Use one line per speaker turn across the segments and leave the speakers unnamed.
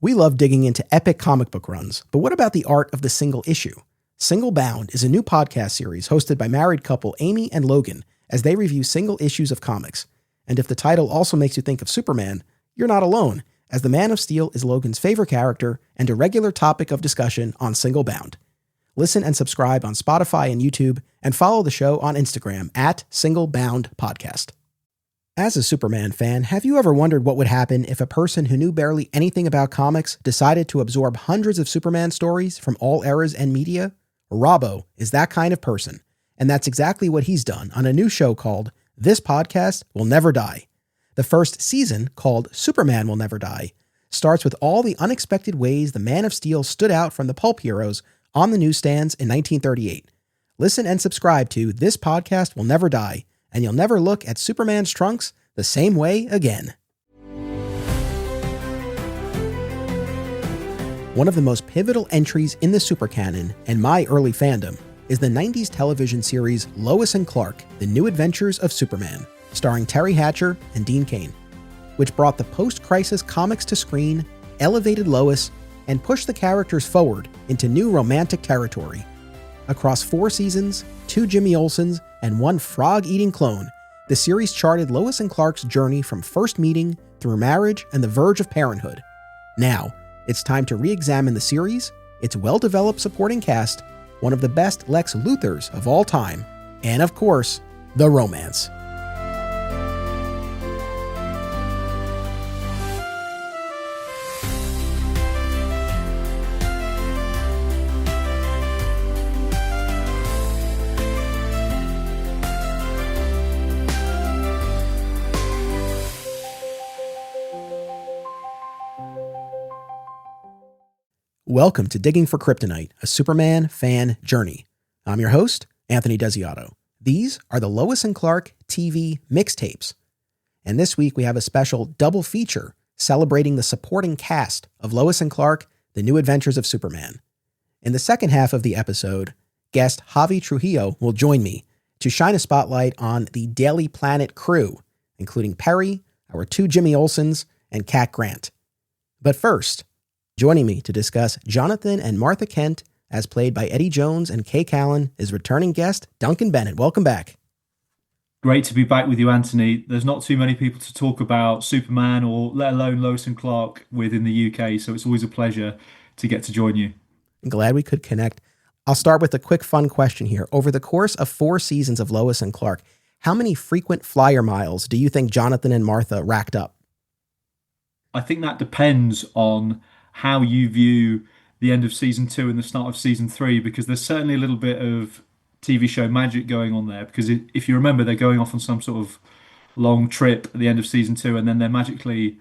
We love digging into epic comic book runs, but what about the art of the single issue? Single Bound is a new podcast series hosted by married couple Amy and Logan as they review single issues of comics. And if the title also makes you think of Superman, you're not alone, as the Man of Steel is Logan's favorite character and a regular topic of discussion on Single Bound. Listen and subscribe on Spotify and YouTube, and follow the show on Instagram at Single Bound Podcast. As a Superman fan, have you ever wondered what would happen if a person who knew barely anything about comics decided to absorb hundreds of Superman stories from all eras and media? Robbo is that kind of person, and that's exactly what he's done on a new show called This Podcast Will Never Die. The first season, called Superman Will Never Die, starts with all the unexpected ways the Man of Steel stood out from the pulp heroes on the newsstands in 1938. Listen and subscribe to This Podcast Will Never Die, and you'll never look at Superman's trunks the same way again. One of the most pivotal entries in the supercanon and my early fandom is the 90s television series Lois and Clark, The New Adventures of Superman, starring Terry Hatcher and Dean Cain, which brought the post-crisis comics to screen, elevated Lois, and pushed the characters forward into new romantic territory. Across 4 seasons, 2 Jimmy Olsens, and 1 frog-eating clone, the series charted Lois and Clark's journey from first meeting through marriage and the verge of parenthood. Now, it's time to re-examine the series, its well-developed supporting cast, one of the best Lex Luthors of all time, and of course, the romance. Welcome to Digging for Kryptonite, a Superman fan journey. I'm your host, Anthony Desiato. These are the Lois and Clark TV mixtapes. And this week we have a special double feature celebrating the supporting cast of Lois and Clark, The New Adventures of Superman. In the second half of the episode, guest Javi Trujillo will join me to shine a spotlight on the Daily Planet crew, including Perry, our 2 Jimmy Olsens, and Cat Grant. But first, joining me to discuss Jonathan and Martha Kent, as played by Eddie Jones and K Callan, is returning guest Duncan Bennett. Welcome back.
Great to be back with you, Anthony. There's not too many people to talk about Superman or let alone Lois and Clark with in the UK, so it's always a pleasure to get to join you.
I'm glad we could connect. I'll start with a quick fun question here. Over the course of 4 seasons of Lois and Clark, how many frequent flyer miles do you think Jonathan and Martha racked up?
I think that depends on how you view the end of season 2 and the start of season 3, because there's certainly a little bit of TV show magic going on there. Because if you remember, they're going off on some sort of long trip at the end of season 2, and then they're magically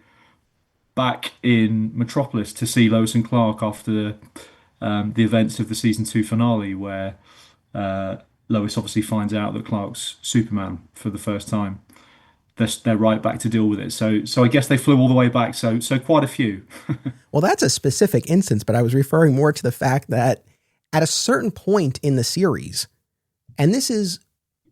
back in Metropolis to see Lois and Clark after the events of the season 2 finale, where Lois obviously finds out that Clark's Superman for the first time. They're right back to deal with it. So I guess they flew all the way back. So quite a few.
Well, that's a specific instance, but I was referring more to the fact that at a certain point in the series, and this is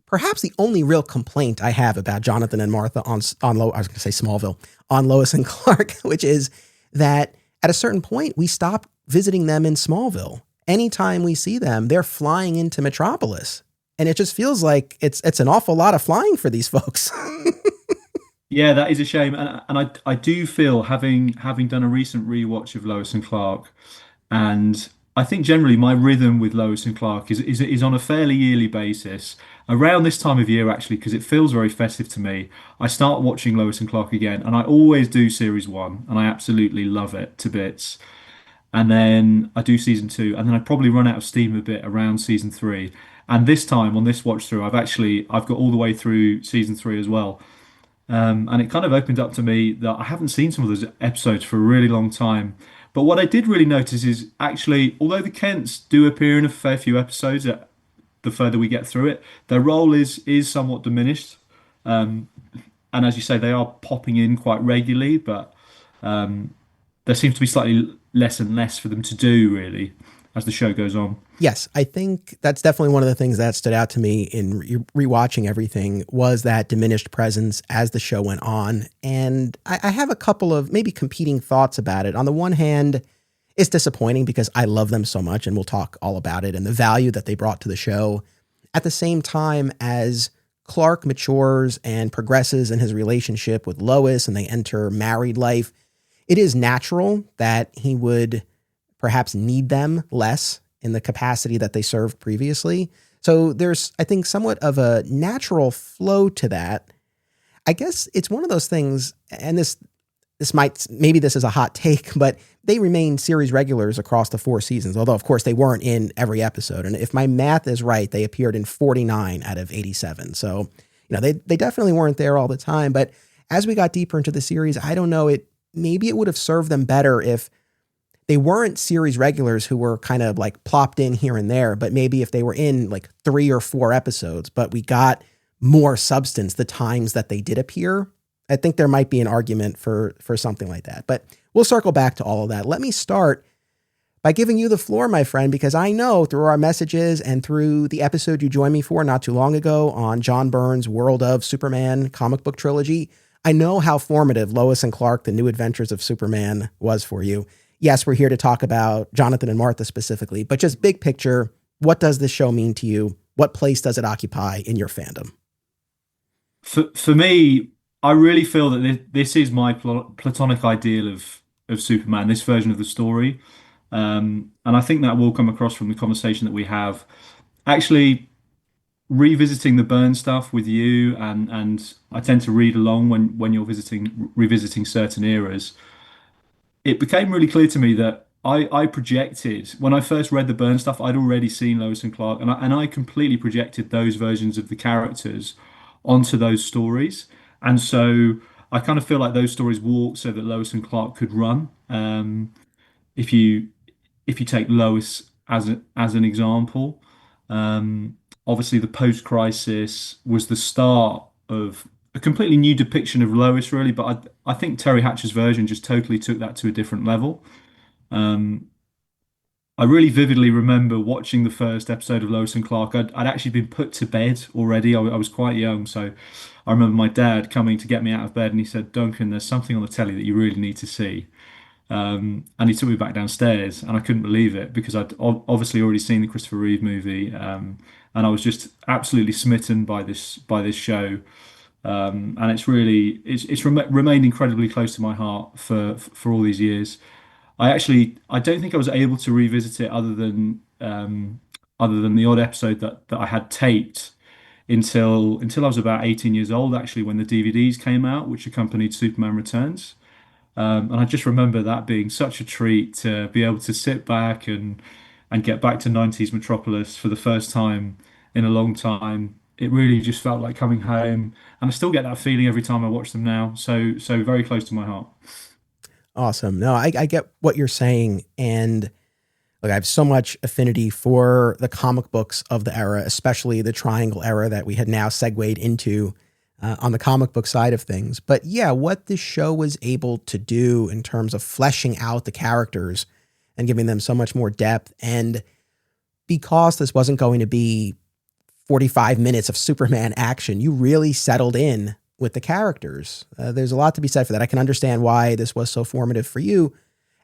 perhaps the only real complaint I have about Jonathan and Martha on I was going to say Smallville, on Lois and Clark, which is that at a certain point, we stop visiting them in Smallville. Anytime we see them, they're flying into Metropolis. And it just feels like it's an awful lot of flying for these folks.
Yeah, that is a shame, and I do feel having done a recent rewatch of Lois and Clark, and I think generally my rhythm with Lois and Clark is on a fairly yearly basis. Around this time of year, actually, because it feels very festive to me, I start watching Lois and Clark again, and I always do series 1, and I absolutely love it to bits. And then I do season 2, and then I probably run out of steam a bit around season 3. And this time on this watch through, I've got all the way through season 3 as well. And it kind of opened up to me that I haven't seen some of those episodes for a really long time. But what I did really notice is actually, although the Kents do appear in a fair few episodes, the further we get through it, their role is somewhat diminished. And as you say, they are popping in quite regularly, but there seems to be slightly less and less for them to do, really. the show goes on.
Yes, I think that's definitely one of the things that stood out to me in rewatching everything was that diminished presence as the show went on. And I have a couple of maybe competing thoughts about it. On the one hand, it's disappointing because I love them so much, and we'll talk all about it and the value that they brought to the show. At the same time, as Clark matures and progresses in his relationship with Lois and they enter married life, it is natural that he would perhaps need them less in the capacity that they served previously. So there's, I think, somewhat of a natural flow to that. I guess it's one of those things, and this might, maybe this is a hot take, but they remain series regulars across the 4 seasons, although of course they weren't in every episode. And if my math is right, they appeared in 49 out of 87. So, they definitely weren't there all the time. But as we got deeper into the series, I don't know, maybe it would have served them better if they weren't series regulars who were kind of like plopped in here and there, but maybe if they were in like 3 or 4 episodes, but we got more substance the times that they did appear. I think there might be an argument for something like that, but we'll circle back to all of that. Let me start by giving you the floor, my friend, because I know through our messages and through the episode you joined me for not too long ago on John Byrne's World of Superman comic book trilogy, I know how formative Lois and Clark, The New Adventures of Superman was for you. Yes, we're here to talk about Jonathan and Martha specifically, but just big picture, what does this show mean to you? What place does it occupy in your fandom?
For me, I really feel that this is my platonic ideal of Superman, this version of the story. And I think that will come across from the conversation that we have. Actually, revisiting the Byrne stuff with you, and I tend to read along when you're revisiting certain eras. It became really clear to me that I projected, when I first read the Byrne stuff, I'd already seen Lois and Clark, and I completely projected those versions of the characters onto those stories. And so I kind of feel like those stories walked so that Lois and Clark could run. If you take Lois as an example, obviously the post-crisis was the start of a completely new depiction of Lois, really. But I think Terry Hatcher's version just totally took that to a different level. I really vividly remember watching the first episode of Lois and Clark. I'd actually been put to bed already. I was quite young, so I remember my dad coming to get me out of bed, and he said, "Duncan, there's something on the telly that you really need to see." And he took me back downstairs, and I couldn't believe it because I'd obviously already seen the Christopher Reeve movie, and I was just absolutely smitten by this show. And it's remained incredibly close to my heart for all these years. I don't think I was able to revisit it other than the odd episode that I had taped until I was about 18 years old, actually, when the DVDs came out, which accompanied Superman Returns. And I just remember that being such a treat to be able to sit back and get back to 90s Metropolis for the first time in a long time. It really just felt like coming home, and I still get that feeling every time I watch them now. So very close to my heart.
Awesome. No, I get what you're saying. And look, I have so much affinity for the comic books of the era, especially the Triangle era that we had now segued into on the comic book side of things. But yeah, what this show was able to do in terms of fleshing out the characters and giving them so much more depth. And because this wasn't going to be 45 minutes of Superman action, you really settled in with the characters. There's a lot to be said for that. I can understand why this was so formative for you.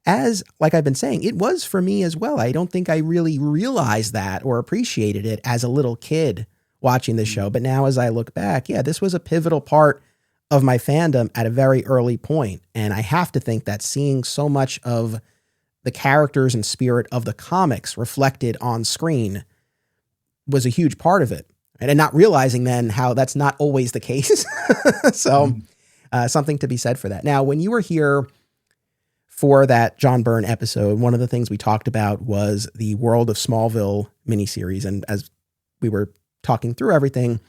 As, like I've been saying, it was for me as well. I don't think I really realized that or appreciated it as a little kid watching this show. But now as I look back, yeah, this was a pivotal part of my fandom at a very early point. And I have to think that seeing so much of the characters and spirit of the comics reflected on screen was a huge part of it. And not realizing then how that's not always the case. So something to be said for that. Now, when you were here for that John Byrne episode, one of the things we talked about was the World of Smallville miniseries. And as we were talking through everything,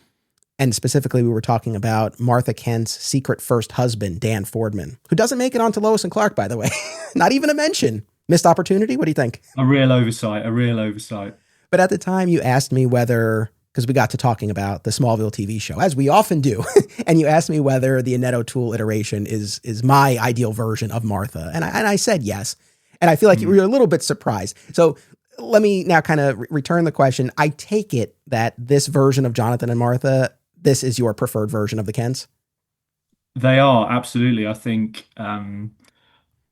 and specifically we were talking about Martha Kent's secret first husband, Dan Fordman, who doesn't make it onto Lois and Clark, by the way. Not even a mention. Missed opportunity? What do you think?
A real oversight.
But at the time you asked me whether, because we got to talking about the Smallville TV show, as we often do, and you asked me whether the Annette O'Toole iteration is my ideal version of Martha. And I said yes. And I feel like you were a little bit surprised. So let me now kind of return the question. I take it that this version of Jonathan and Martha, this is your preferred version of the Kents.
They are absolutely. I think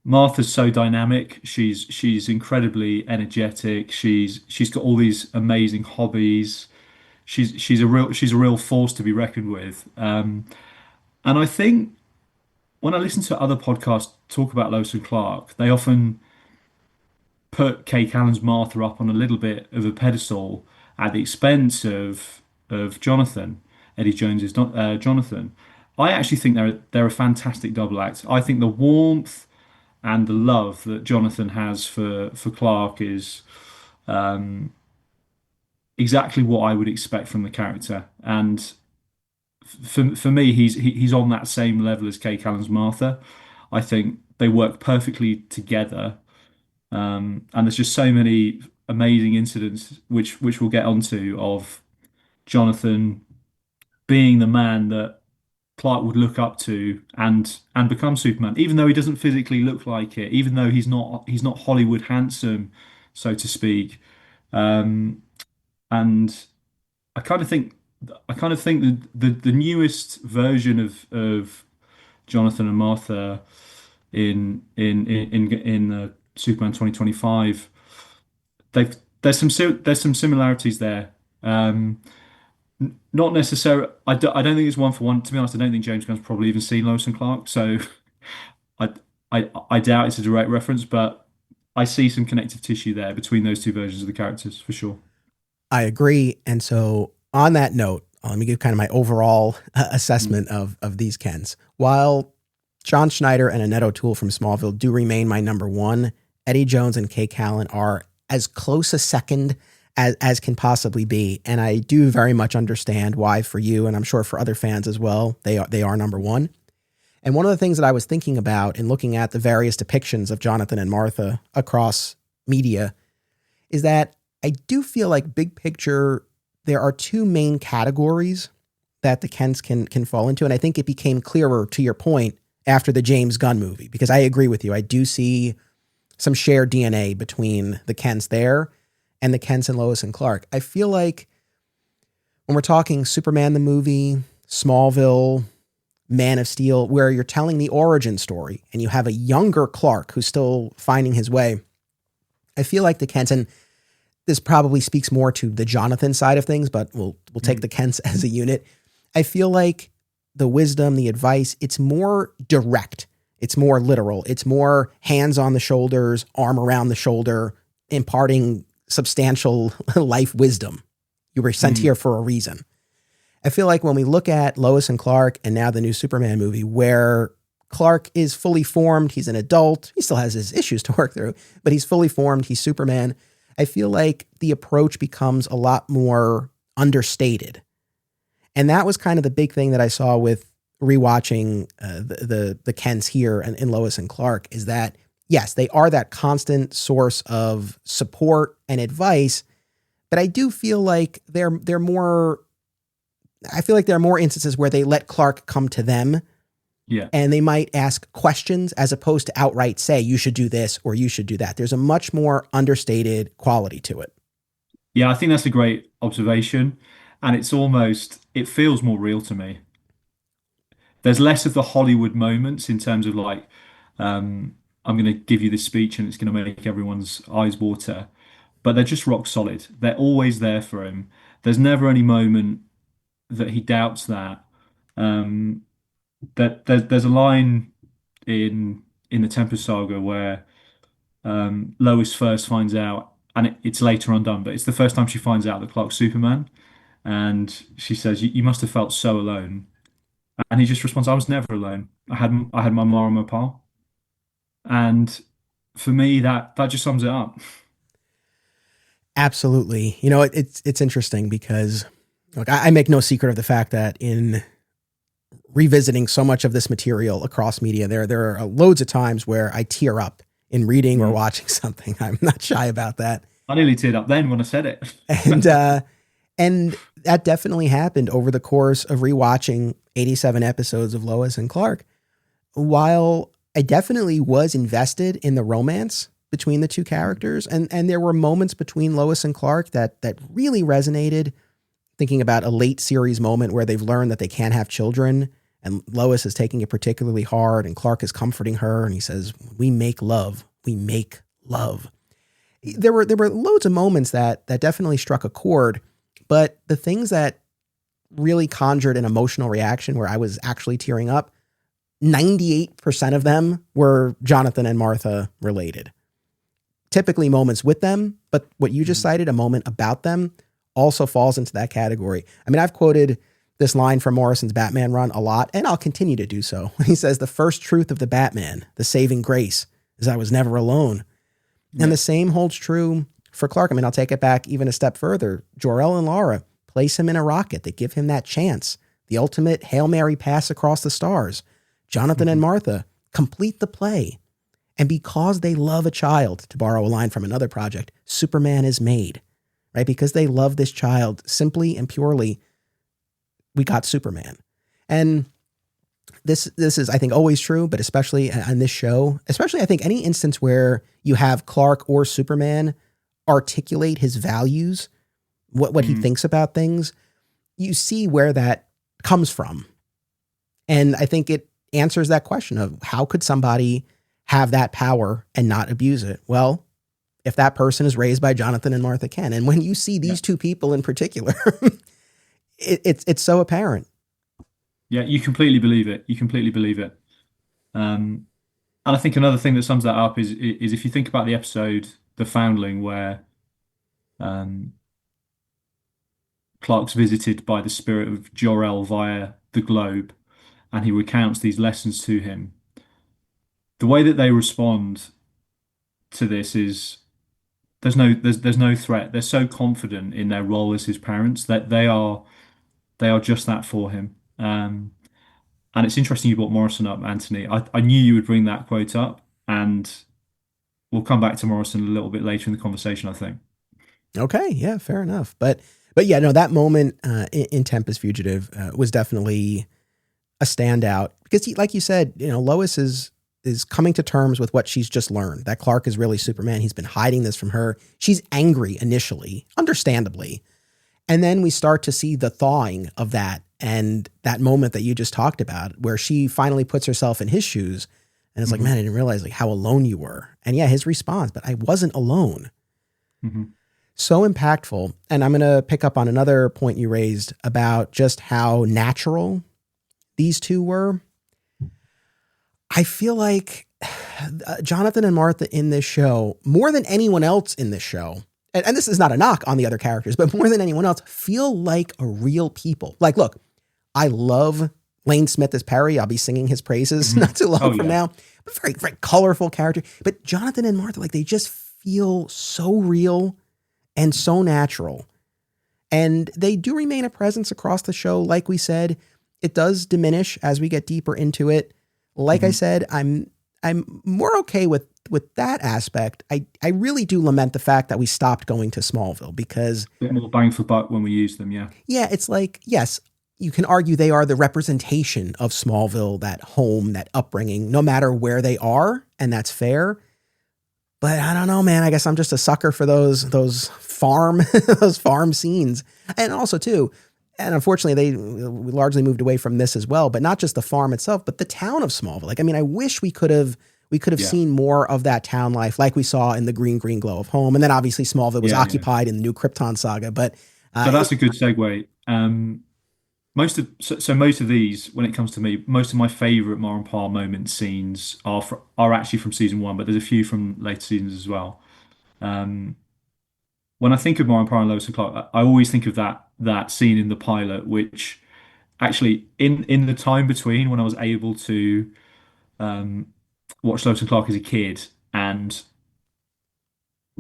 Martha's so dynamic. She's incredibly energetic. She's got all these amazing hobbies. She's a real force to be reckoned with. And I think when I listen to other podcasts talk about Lois and Clark, they often put K Callan's Martha up on a little bit of a pedestal at the expense of Jonathan, Eddie Jones's Jonathan. I actually think they're a fantastic double act. I think the warmth and the love that Jonathan has for Clark is exactly what I would expect from the character. And for me, he's on that same level as K Callan's Martha. I think they work perfectly together. And there's just so many amazing incidents which we'll get onto of Jonathan being the man that Clark would look up to and become Superman, even though he doesn't physically look like it, even though he's not Hollywood handsome, so to speak. And I kind of think the newest version of Jonathan and Martha in Superman 2025, they've there's some similarities there. Not necessarily. I don't think it's one for one. To be honest, I don't think James Gunn's probably even seen Lois and Clark, so I I doubt it's a direct reference, but I see some connective tissue there between those two versions of the characters for sure.
I agree. And so on that note, let me give kind of my overall assessment of these Kens. While John Schneider and Annette O'Toole from Smallville do remain my number one, Eddie Jones and K Callan are as close a second as can possibly be. And I do very much understand why for you, and I'm sure for other fans as well, they are number one. And one of the things that I was thinking about in looking at the various depictions of Jonathan and Martha across media is that I do feel like big picture, there are two main categories that the Kents can fall into. And I think it became clearer to your point after the James Gunn movie, because I agree with you. I do see some shared DNA between the Kents there and the Kents and Lois and Clark. I feel like when we're talking Superman the movie, Smallville, Man of Steel, where you're telling the origin story and you have a younger Clark who's still finding his way, I feel like the Kents, and this probably speaks more to the Jonathan side of things, but we'll take the Kents as a unit. I feel like the wisdom, the advice, it's more direct. It's more literal. It's more hands on the shoulders, arm around the shoulder, imparting substantial life wisdom. You were sent here for a reason. I feel like when we look at Lois and Clark and now the new Superman movie, where Clark is fully formed, he's an adult, he still has his issues to work through, but he's fully formed, he's Superman. I feel like the approach becomes a lot more understated. And that was kind of the big thing that I saw with rewatching the Kents here and in Lois and Clark, is that, yes, they are that constant source of support and advice, but I do feel like they're more, I feel like there are more instances where they let Clark come to them.
Yeah.
And they might ask questions as opposed to outright say, you should do this or you should do that. There's a much more understated quality to it.
Yeah, I think that's a great observation. And it feels more real to me. There's less of the Hollywood moments in terms of like, I'm going to give you this speech and it's going to make everyone's eyes water. But they're just rock solid. They're always there for him. There's never any moment that he doubts that. There's a line in the Tempest Saga where Lois first finds out, and it's later on done, but it's the first time she finds out that Clark's Superman, and she says, "You must have felt so alone," and he just responds, "I was never alone. I had my ma and my pa," and for me that just sums it up.
Absolutely. You know, it's interesting because look, I make no secret of the fact that in revisiting so much of this material across media, there are loads of times where I tear up in reading or watching something. I'm not shy about that.
I nearly teared up then when I said it.
And that definitely happened over the course of rewatching 87 episodes of Lois and Clark. While I definitely was invested in the romance between the two characters, and there were moments between Lois and Clark that really resonated. Thinking about a late series moment where they've learned that they can't have children, and Lois is taking it particularly hard, and Clark is comforting her, and he says, "We make love. We make love." There were loads of moments that definitely struck a chord, but the things that really conjured an emotional reaction where I was actually tearing up, 98% of them were Jonathan and Martha related. Typically moments with them, but what you just cited, a moment about them, also falls into that category. I mean, I've quoted this line from Morrison's Batman run a lot, and I'll continue to do so. He says, "The first truth of the Batman, the saving grace, is I was never alone." And the same holds true for Clark. I mean, I'll take it back even a step further. Jor-El and Lara place him in a rocket. They give him that chance, the ultimate Hail Mary pass across the stars. Jonathan and Martha complete the play. And because they love a child, to borrow a line from another project, Superman is made, right? Because they love this child simply and purely, we got Superman. And this is, I think, always true, but especially on this show, especially I think any instance where you have Clark or Superman articulate his values, what he thinks about things, you see where that comes from. And I think it answers that question of how could somebody have that power and not abuse it? Well, if that person is raised by Jonathan and Martha Kent. And when you see these two people in particular, it's so apparent.
Yeah, you completely believe it. You completely believe it. And I think another thing that sums that up is if you think about the episode The Foundling, where um, Clark's visited by the spirit of Jor-El via the globe, and he recounts these lessons to him. The way that they respond to this is there's no threat. They're so confident in their role as his parents that they are just that for him. And it's interesting you brought Morrison up, Anthony. I knew you would bring that quote up, and we'll come back to Morrison a little bit later in the conversation, I think.
Okay, yeah, fair enough. But yeah, no, that moment in Tempest Fugitive was definitely a standout because, like you said, Lois is coming to terms with what she's just learned, that Clark is really Superman. He's been hiding this from her. She's angry initially, understandably. And then we start to see the thawing of that and that moment that you just talked about where she finally puts herself in his shoes and it's like, man, I didn't realize like how alone you were. And yeah, his response, but I wasn't alone.
Mm-hmm.
So impactful. And I'm going to pick up on another point you raised about just how natural these two were. I feel like Jonathan and Martha in this show, more than anyone else in this show, and this is not a knock on the other characters, but more than anyone else, feel like a real people. Like, look, I love Lane Smith as Perry. I'll be singing his praises not too long from now. But very, very colorful character. But Jonathan and Martha, like, they just feel so real and so natural. And they do remain a presence across the show. Like we said, it does diminish as we get deeper into it. Like I said, I'm more okay with that aspect. I really do lament the fact that we stopped going to Smallville because
A bit more bang for buck when we use them, yeah.
yeah, it's like, yes, you can argue they are the representation of Smallville, that home, that upbringing, no matter where they are, and that's fair. But I don't know, man. I guess I'm just a sucker for those farm those farm scenes, and also too. And unfortunately, we largely moved away from this as well. But not just the farm itself, but the town of Smallville. Like, I mean, I wish we could have seen more of that town life, like we saw in the green glow of home. And then obviously Smallville was occupied in the new Krypton saga. But
so that's a good segue. Most of these, when it comes to me, most of my favorite Mar and Par moment scenes are actually from season one, but there's a few from later seasons as well. When I think of Mar and Par and Lois and Clark, I always think of that scene in the pilot, which actually in the time between when I was able to watch Lois and Clark as a kid and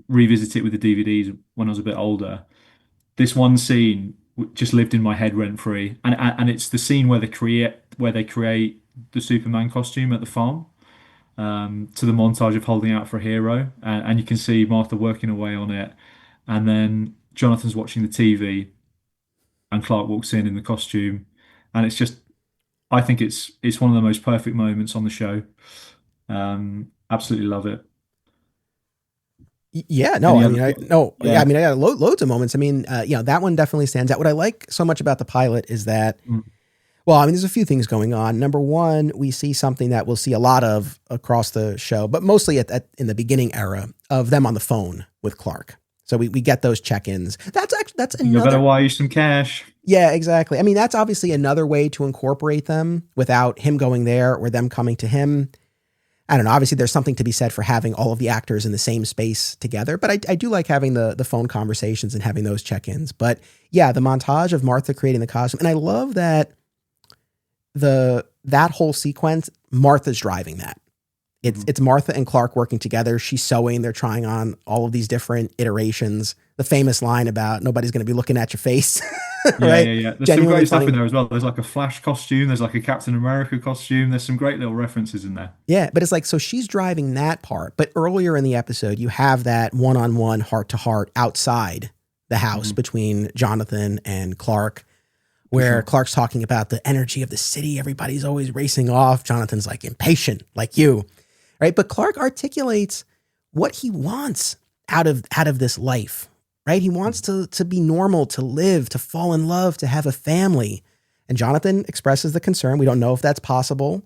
revisit it with the DVDs when I was a bit older, this one scene just lived in my head rent free, and it's the scene where they create the Superman costume at the farm. To the montage of holding out for a hero, and you can see Martha working away on it, and then Jonathan's watching the TV, and Clark walks in the costume, and it's just, I think it's one of the most perfect moments on the show. Absolutely love it.
Yeah, no,
Any
I
other
mean, I
thought?
no, yeah, I
Yeah.
mean, I got loads of moments. I mean, that one definitely stands out. What I like so much about the pilot is that,
Mm.
well, I mean, there's a few things going on. Number one, we see something that we'll see a lot of across the show, but mostly in the beginning era of them on the phone with Clark. So we get those check-ins. That's
I think I better
another.
wire you some cash.
Yeah, exactly. I mean, that's obviously another way to incorporate them without him going there or them coming to him. I don't know. Obviously, there's something to be said for having all of the actors in the same space together, but I do like having the phone conversations and having those check-ins. But yeah, the montage of Martha creating the costume, and I love that that whole sequence, Martha's driving that. It's
Mhm.
it's Martha and Clark working together. She's sewing. They're trying on all of these different iterations. The famous line about nobody's going to be looking at your face,
Yeah,
right?
yeah, yeah. There's some
Genuinely
great stuff
funny.
in there as well. There's like a Flash costume. There's like a Captain America costume. There's some great little references in there.
Yeah, but it's like, so she's driving that part. But earlier in the episode, you have that one-on-one, heart-to-heart outside the house
Hmm.
between Jonathan and Clark,
For
where
sure.
Clark's talking about the energy of the city. Everybody's always racing off. Jonathan's like impatient, like you, right? But Clark articulates what he wants out of this life, right? He wants to be normal, to live, to fall in love, to have a family. And Jonathan expresses the concern. We don't know if that's possible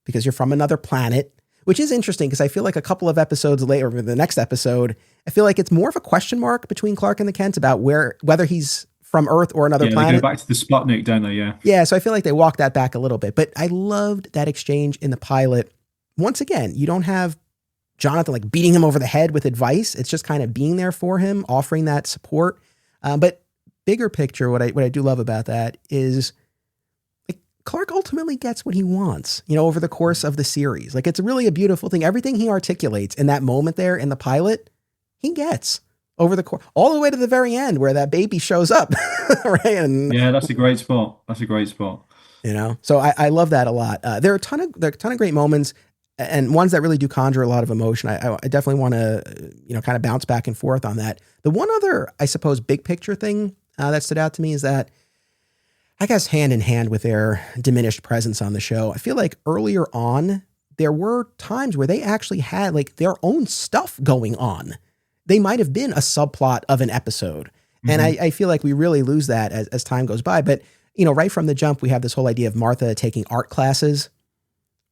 because you're from another planet, which is interesting because I feel like a couple of episodes later, or the next episode, I feel like it's more of a question mark between Clark and the Kents about whether he's from Earth or another
Yeah, they go
planet.
back to the Sputnik, don't they? Yeah.
Yeah, so I feel like they walked that back a little bit, but I loved that exchange in the pilot. Once again, you don't have Jonathan like beating him over the head with advice. It's just kind of being there for him, offering that support. But bigger picture, what I do love about that is like Clark ultimately gets what he wants, over the course of the series. Like it's really a beautiful thing. Everything he articulates in that moment there in the pilot, he gets over the course, all the way to the very end where that baby shows up, right? And
Yeah, that's a great spot. That's a great spot.
so I love that a lot. There are a ton of great moments and ones that really do conjure a lot of emotion. I definitely want to, kind of bounce back and forth on that. The one other, I suppose, big picture thing that stood out to me is that I guess hand in hand with their diminished presence on the show, I feel like earlier on, there were times where they actually had like their own stuff going on. They might have been a subplot of an episode. And I,
Hmm.
I feel like we really lose that as time goes by. But, right from the jump, we have this whole idea of Martha taking art classes,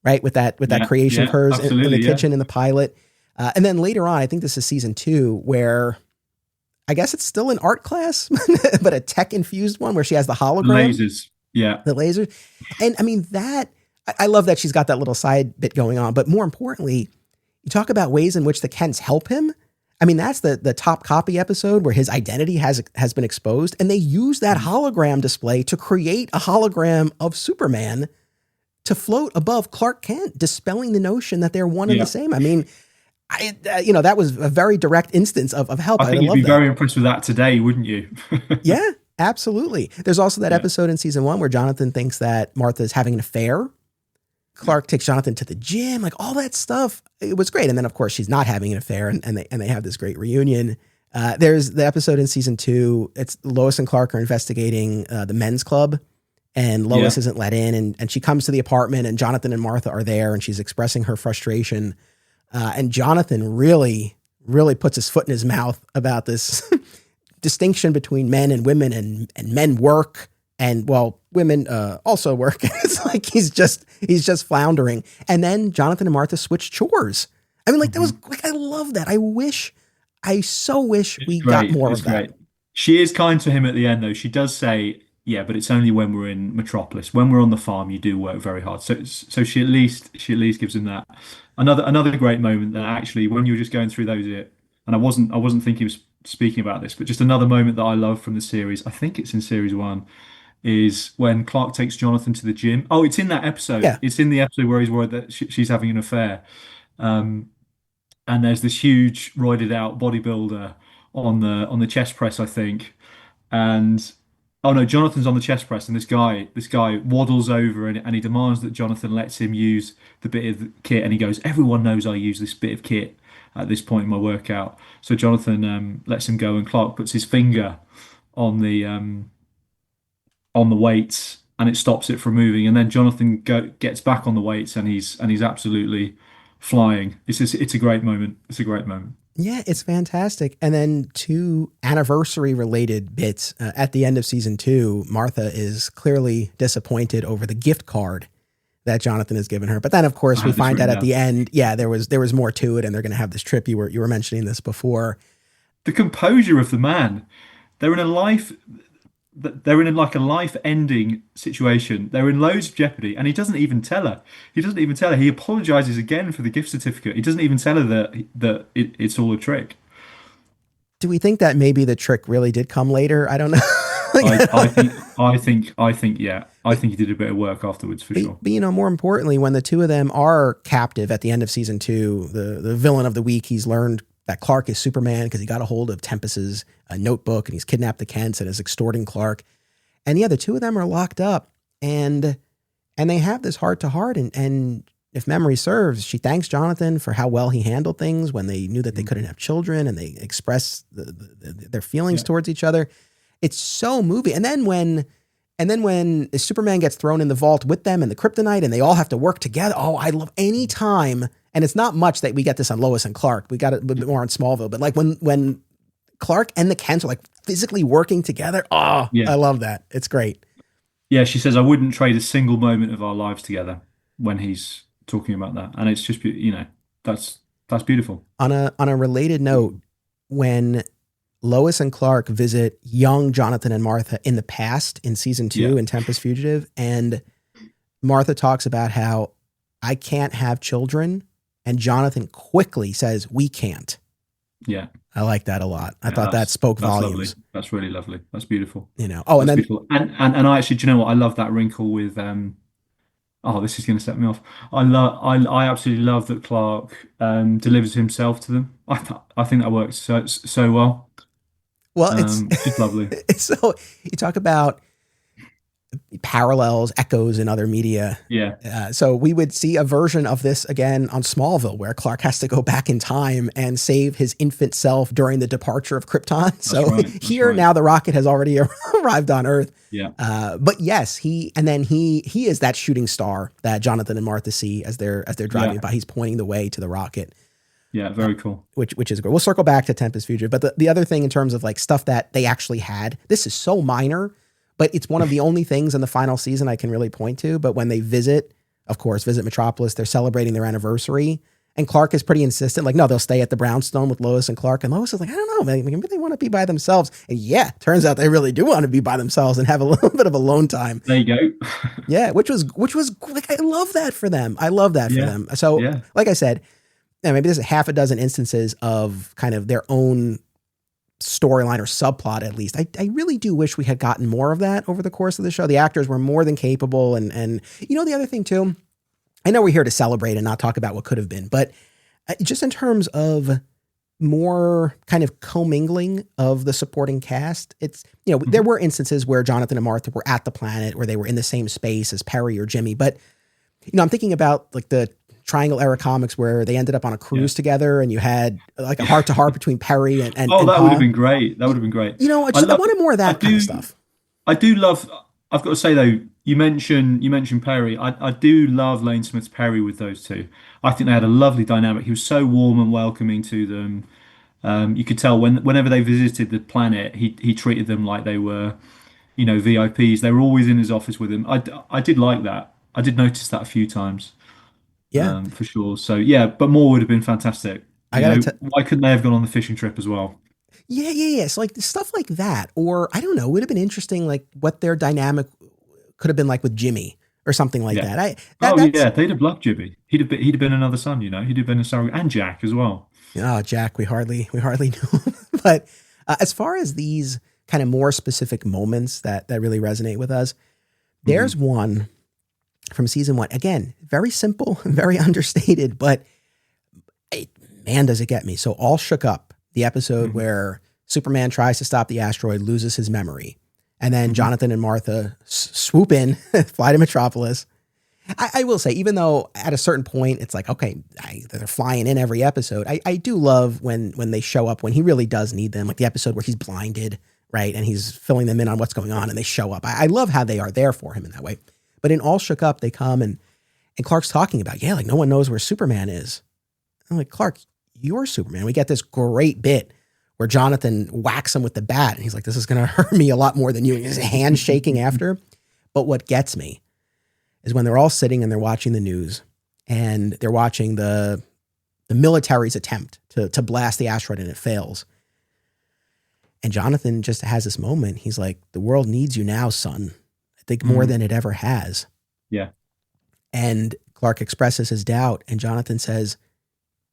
right? With that
Yeah,
creation of
yeah,
hers in the
absolutely. Yeah.
kitchen in the pilot. And then later on, I think this is season 2, where I guess it's still an art class, but a tech infused one where she has the hologram,
Lasers. Yeah.
the laser. And I mean, I love that she's got that little side bit going on. But more importantly, you talk about ways in which the Kents help him. I mean, that's the top copy episode where his identity has been exposed. And they use that hologram display to create a hologram of Superman to float above Clark Kent, dispelling the notion that they're one and the
Yeah.
same. I mean, that was a very direct instance of help.
I
I
think you'd
love
be
that.
very impressed with that today, wouldn't you?
Yeah, absolutely. There's also that
Yeah.
episode in season 1 where Jonathan thinks that Martha's having an affair. Clark takes Jonathan to the gym, like all that stuff. It was great. And then, of course, she's not having an affair, and they have this great reunion. There's the episode in season 2. It's Lois and Clark are investigating the men's club, and Lois
Yeah.
isn't let in, and she comes to the apartment, and Jonathan and Martha are there, and she's expressing her frustration. And Jonathan really, really puts his foot in his mouth about this distinction between men and women, and men work, and well, women also work. It's like he's just floundering. And then Jonathan and Martha switch chores. I mean, like that was
Mhm.
like, I love that. I so wish
It's
we got
great.
more
It's
of that.
great. She is kind to him at the end, though. She does say, "Yeah, but it's only when we're in Metropolis. When we're on the farm, you do work very hard." So she at least gives him that. Another great moment that actually, when you were just going through those, and I wasn't thinking of speaking about this, but just another moment that I love from the series. I think it's in series 1. Is when Clark takes Jonathan to the gym. Oh, it's in that episode.
Yeah.
It's in the episode where he's worried that she's having an affair. Um, and there's this huge roided out bodybuilder on the chest press, I think. And oh no, Jonathan's on the chest press, and this guy waddles over, and he demands that Jonathan lets him use the bit of the kit, and he goes, "Everyone knows I use this bit of kit at this point in my workout." So Jonathan lets him go, and Clark puts his finger on the weights, and it stops it from moving. And then Jonathan gets back on the weights, and he's absolutely flying. It's a great moment. It's a great moment.
Yeah, it's fantastic. And then two anniversary related bits at the end of season 2. Martha is clearly disappointed over the gift card that Jonathan has given her. But then, of
I
course, we
had this
find out
written
at
down.
the end, yeah, there was more to it, and they're going to have this trip. You were mentioning this before.
The composure of the man. They're in a life. They're in like a life-ending situation. They're in loads of jeopardy, and he doesn't even tell her. He doesn't even tell her. He apologizes again for the gift certificate. He doesn't even tell her that it's all a trick.
Do we think that maybe the trick really did come later? I don't know.
Yeah. I think he did a bit of work afterwards for sure.
But, more importantly, when the two of them are captive at the end of season 2, the villain of the week, he's learned that Clark is Superman because he got a hold of Tempest's notebook and he's kidnapped the Kents and is extorting Clark. And yeah, the two of them are locked up and they have this heart to heart. And if memory serves, she thanks Jonathan for how well he handled things when they knew that they couldn't have children and they express their feelings towards each other. It's so moving. And then when Superman gets thrown in the vault with them and the kryptonite and they all have to work together. Oh, I love any time. And it's not much that we get this on Lois and Clark. We got it a little bit more on Smallville, but like when Clark and the Kents are like physically working together. Oh,
Yeah.
I love that. It's great.
Yeah, she says, I wouldn't trade a single moment of our lives together when he's talking about that. And it's just, that's beautiful.
On a related note, when Lois and Clark visit young Jonathan and Martha in the past in season 2 in Tempest Fugitive, and Martha talks about how I can't have children, and Jonathan quickly says, we can't.
Yeah.
I like that a lot. I thought that spoke volumes.
Lovely. That's really lovely. That's beautiful.
Oh, and
That's
then
beautiful. And I actually, do you know what? I love that wrinkle with oh, this is going to set me off. I absolutely love that Clark delivers himself to them. I think that works so well.
Well,
It's lovely.
So you talk about parallels, echoes in other media.
Yeah.
So we would see a version of this again on Smallville, where Clark has to go back in time and save his infant self during the departure of Krypton. That's now the rocket has already arrived on Earth.
Yeah.
But yes, he is that shooting star that Jonathan and Martha see as they're driving by. He's pointing the way to the rocket.
Yeah, very cool.
Which is great. We'll circle back to Tempest Fugitive, but the other thing in terms of like stuff that they actually had, this is so minor, but it's one of the only things in the final season I can really point to. But when they visit Metropolis, they're celebrating their anniversary, and Clark is pretty insistent, like, no, they'll stay at the brownstone with Lois and Clark. And Lois is like, I don't know, man, they really want to be by themselves. And yeah, turns out they really do want to be by themselves and have a little bit of alone time.
There you go.
Yeah, which was like, I love that for them. I love that for them. So, like I said, maybe there's a half a dozen instances of kind of their own storyline or subplot, at least. I really do wish we had gotten more of that over the course of the show. The actors were more than capable. And the other thing too, I know we're here to celebrate and not talk about what could have been, but just in terms of more kind of commingling of the supporting cast, it's, there were instances where Jonathan and Martha were at the planet, where they were in the same space as Perry or Jimmy. But, I'm thinking about like the Triangle era comics where they ended up on a cruise together, and you had like a heart to heart between Perry and
that would have been great. That would have been great.
I wanted more of that kind of stuff.
I do love. I've got to say though, you mentioned Perry. I do love Lane Smith's Perry with those two. I think they had a lovely dynamic. He was so warm and welcoming to them. You could tell whenever they visited the planet, he treated them like they were, VIPs. They were always in his office with him. I did like that. I did notice that a few times.
Yeah,
for sure. So yeah, but more would have been fantastic. Why couldn't they have gone on the fishing trip as well?
Yeah. So like stuff like that, or I don't know, would have been interesting. Like what their dynamic could have been like with Jimmy or something like that.
They'd have loved Jimmy. He'd have been another son. He'd have been a son, and Jack as well.
Oh, Jack, we hardly knew him. But as far as these kind of more specific moments that really resonate with us, there's one from season 1. Again, very simple, very understated, but man, does it get me. So All Shook Up, the episode where Superman tries to stop the asteroid, loses his memory. And then Jonathan and Martha swoop in, fly to Metropolis. I will say, even though at a certain point, it's like, okay, they're flying in every episode. I do love when they show up, when he really does need them, like the episode where he's blinded, right? And he's filling them in on what's going on, and they show up. I love how they are there for him in that way. But in All Shook Up, they come and Clark's talking about, like no one knows where Superman is. I'm like, Clark, you're Superman. We get this great bit where Jonathan whacks him with the bat, and he's like, this is going to hurt me a lot more than you. And his hand shaking after. But what gets me is when they're all sitting and they're watching the news, and they're watching the military's attempt to blast the asteroid, and it fails. And Jonathan just has this moment. He's like, the world needs you now, son. I think more than it ever has.
Yeah.
And Clark expresses his doubt, and Jonathan says,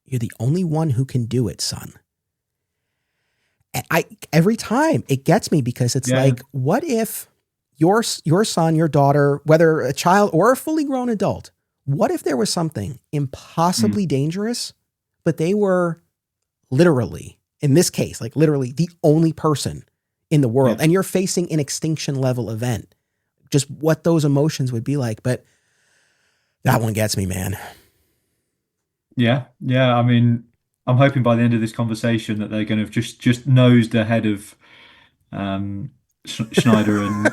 you're the only one who can do it, son. And every time it gets me, because it's like, what if your son, your daughter, whether a child or a fully grown adult, what if there was something impossibly dangerous, but they were literally, in this case, like literally the only person in the world, and you're facing an extinction level event, just what those emotions would be like. But that one gets me, man.
Yeah. Yeah. I mean, I'm hoping by the end of this conversation that they're going to just nosed ahead of Schneider and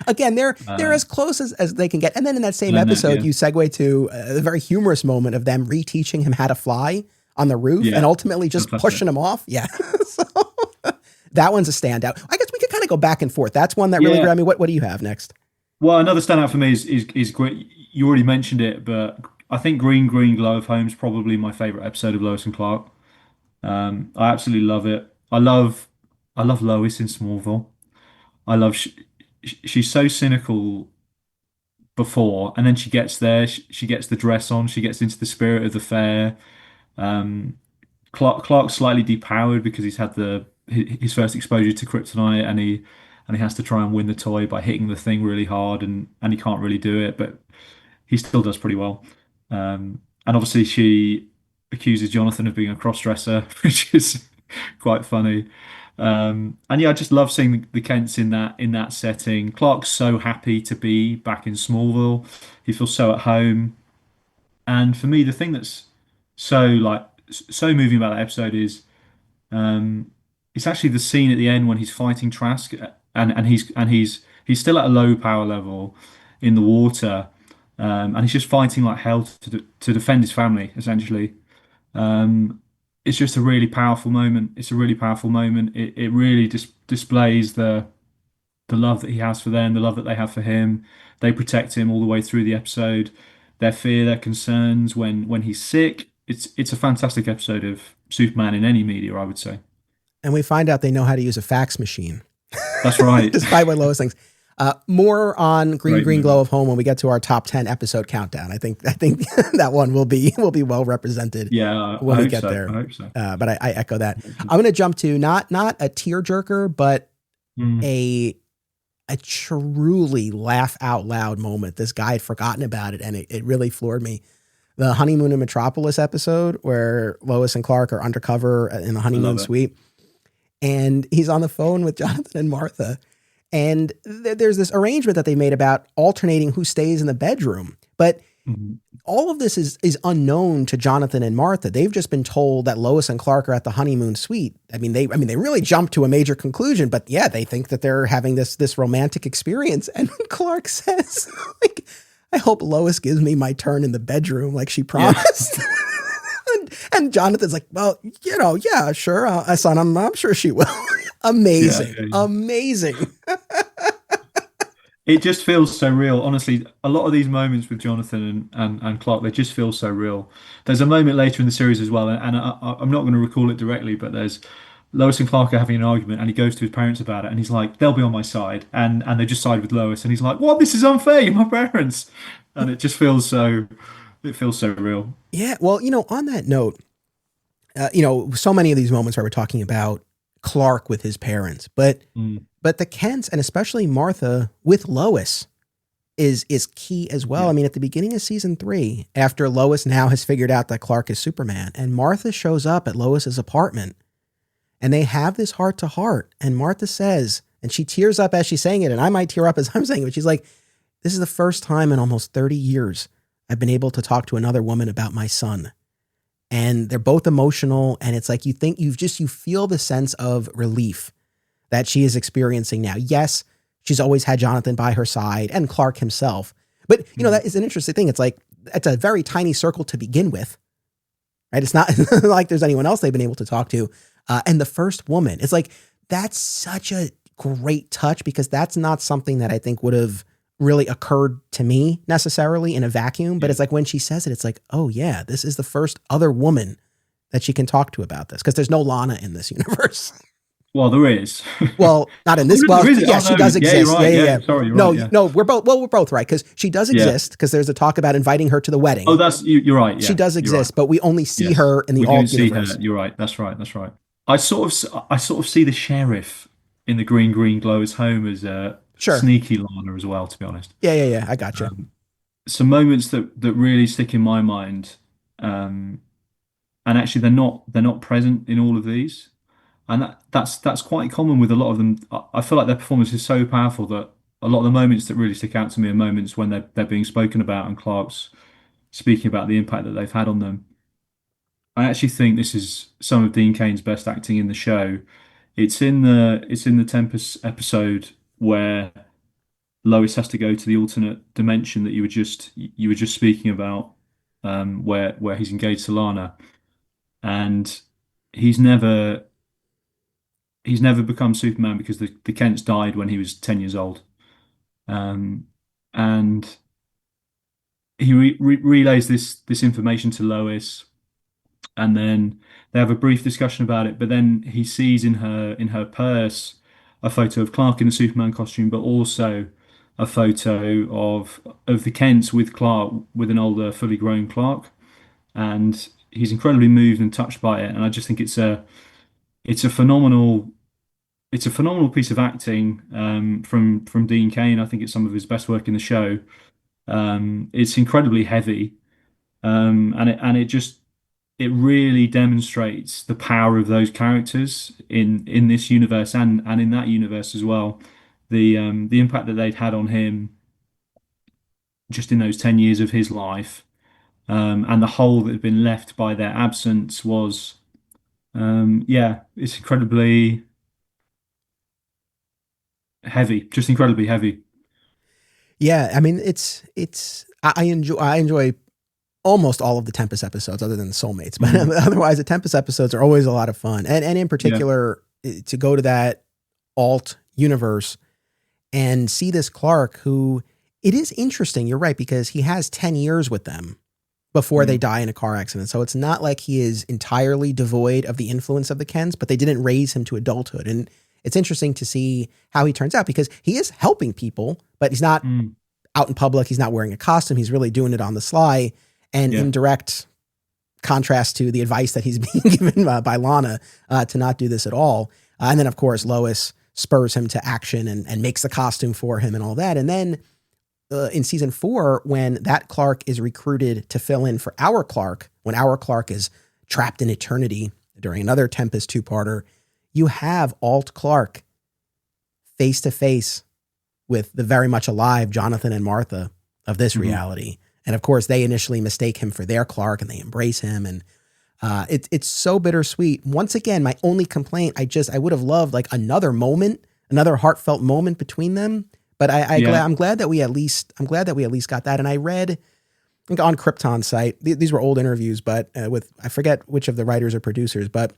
again, they're as close as they can get. And then in that same episode, you segue to a very humorous moment of them reteaching him how to fly on the roof and ultimately just pushing him off. Yeah. So that one's a standout. I guess we could kind of go back and forth. That's one that really grabbed me. What do you have next?
Well, another standout for me is great. You already mentioned it, but I think Green Glow of Home is probably my favorite episode of Lois and Clark. I absolutely love it. I love Lois in Smallville. She's so cynical before, and then she gets there. She gets the dress on. She gets into the spirit of the fair. Clark's slightly depowered because he's had his first exposure to kryptonite, and he has to try and win the toy by hitting the thing really hard, and he can't really do it, but he still does pretty well. And obviously she accuses Jonathan of being a cross-dresser, which is quite funny. And yeah, I just love seeing the Kents in that setting. Clark's so happy to be back in Smallville. He feels so at home. And for me, the thing that's so moving about that episode is it's actually the scene at the end when he's fighting Trask, and he's still at a low power level in the water, and he's just fighting like hell to defend his family, essentially. It's just a really powerful moment. It's a really powerful moment. It really displays the love that he has for them, the love that they have for him. They protect him all the way through the episode. Their fear, their concerns when he's sick. It's a fantastic episode of Superman in any media, I would say.
And we find out they know how to use a fax machine.
That's right.
Despite what Lois thinks. More on Green Glow of Home when we get to our top 10 episode countdown. I think that one will be well represented.
Yeah,
when we get there.
I hope so.
But I echo that. I'm going to jump to not a tearjerker, but a truly laugh out loud moment. This guy had forgotten about it, and it really floored me. The Honeymoon in Metropolis episode where Lois and Clark are undercover in the honeymoon suite, and he's on the phone with Jonathan and Martha. And there's this arrangement that they made about alternating who stays in the bedroom. But all of this is unknown to Jonathan and Martha. They've just been told that Lois and Clark are at the honeymoon suite. They really jumped to a major conclusion, but yeah, they think that they're having this romantic experience. And Clark says, like, I hope Lois gives me my turn in the bedroom like she promised. Yeah. and Jonathan's like, well, yeah, sure. Son, I'm sure she will. Amazing. Yeah. Amazing.
It just feels so real. Honestly, a lot of these moments with Jonathan and Clark, they just feel so real. There's a moment later in the series as well, and I'm not going to recall it directly, but there's Lois and Clark are having an argument, and he goes to his parents about it, and he's like, they'll be on my side. And they just side with Lois, and he's like, what? This is unfair. You're my parents. And it just feels so real. Yeah.
Well, on that note, so many of these moments where we're talking about Clark with his parents, but the Kents, and especially Martha with Lois, is key as well. Yeah. I mean, at the beginning of season 3, after Lois now has figured out that Clark is Superman, and Martha shows up at Lois's apartment, and they have this heart to heart, and Martha says, and she tears up as she's saying it, and I might tear up as I'm saying it, but she's like, this is the first time in almost 30 years I've been able to talk to another woman about my son. And they're both emotional, and it's like you feel the sense of relief that she is experiencing now. Yes, she's always had Jonathan by her side and Clark himself. But, that is an interesting thing. It's like, it's a very tiny circle to begin with, right? It's not like there's anyone else they've been able to talk to. And the first woman, it's like, that's such a great touch because that's not something that I think would have really occurred to me necessarily in a vacuum. But
Yeah.
it's like when she says it, it's like, oh yeah, this is the first other woman that she can talk to about this because there's no Lana in this universe.
Well, there is.
Well, not in
Oh,
this. Well,
there is.
yeah,
Oh
she
no.
does
Yeah, you're
exist. Yeah,
right.
yeah,
Yeah.
yeah.
Sorry, you're
No,
right. Yeah.
no, we're both right because she does
Yeah.
exist because there's a talk about inviting her to the
Oh,
wedding.
that's you're right.
She
Yeah.
does
You're right.
exist, but we only see
Yes.
her in the
We don't
alt
see her.
universe.
You're right. That's right. That's right. I sort of see the sheriff in the green glow as home as
Sure.
sneaky Lana as well, to be honest.
Yeah, yeah, yeah. I got you.
Some moments that really stick in my mind, um, and actually they're not present in all of these, and that's quite common with a lot of them. I feel like their performance is so powerful that a lot of the moments that really stick out to me are moments when they're being spoken about and Clark's speaking about the impact that they've had on them. I actually think this is some of Dean Kane's best acting in the show. It's in the Tempest episode where Lois has to go to the alternate dimension that you were just speaking about, where he's engaged to Lana, and he's never he's never become Superman because the Kents died when he was 10 years old, um, and he relays this information to Lois, and then they have a brief discussion about it. But then he sees in her purse a photo of Clark in the Superman costume, but also a photo of the Kents with Clark, with an older, fully grown Clark, and he's incredibly moved and touched by it. And I just think it's a phenomenal it's a phenomenal piece of acting, from Dean Kane. I think it's some of his best work in the show. It's incredibly heavy, and it really demonstrates the power of those characters in this universe and in that universe as well. The impact that they'd had on him just in those 10 years of his life, and the hole that had been left by their absence was, yeah, it's incredibly heavy, just incredibly heavy.
Yeah, I mean, I enjoy almost all of the Tempest episodes, other than the Soulmates. But
Mm,
otherwise, the Tempest episodes are always a lot of fun, and in
yeah,
particular, to go to that alt universe and see this Clark, who it is interesting. You're right because he has 10 years with them before they
mm,
die in a car accident. So it's not like he is entirely devoid of the influence of the Kens, but they didn't raise him to adulthood. And it's interesting to see how he turns out because he is helping people, but he's not
mm,
out in public. He's not wearing a costume. He's really doing it on the sly and
yeah,
in direct contrast to the advice that he's being given by Lana to not do this at all. And then, of course, Lois spurs him to action and makes the costume for him and all that. And then in season 4, when that Clark is recruited to fill in for our Clark, when our Clark is trapped in eternity during another Tempest two-parter, you have alt Clark face to face with the very much alive Jonathan and Martha of this
mhm,
reality. And of course, they initially mistake him for their Clark and they embrace him. And it's so bittersweet. Once again, my only complaint, I would have loved like another moment, another heartfelt moment between them. But
yeah,
I'm glad that we at least got that. And I read, I think on Krypton's site, these were old interviews, but with, I forget which of the writers or producers, but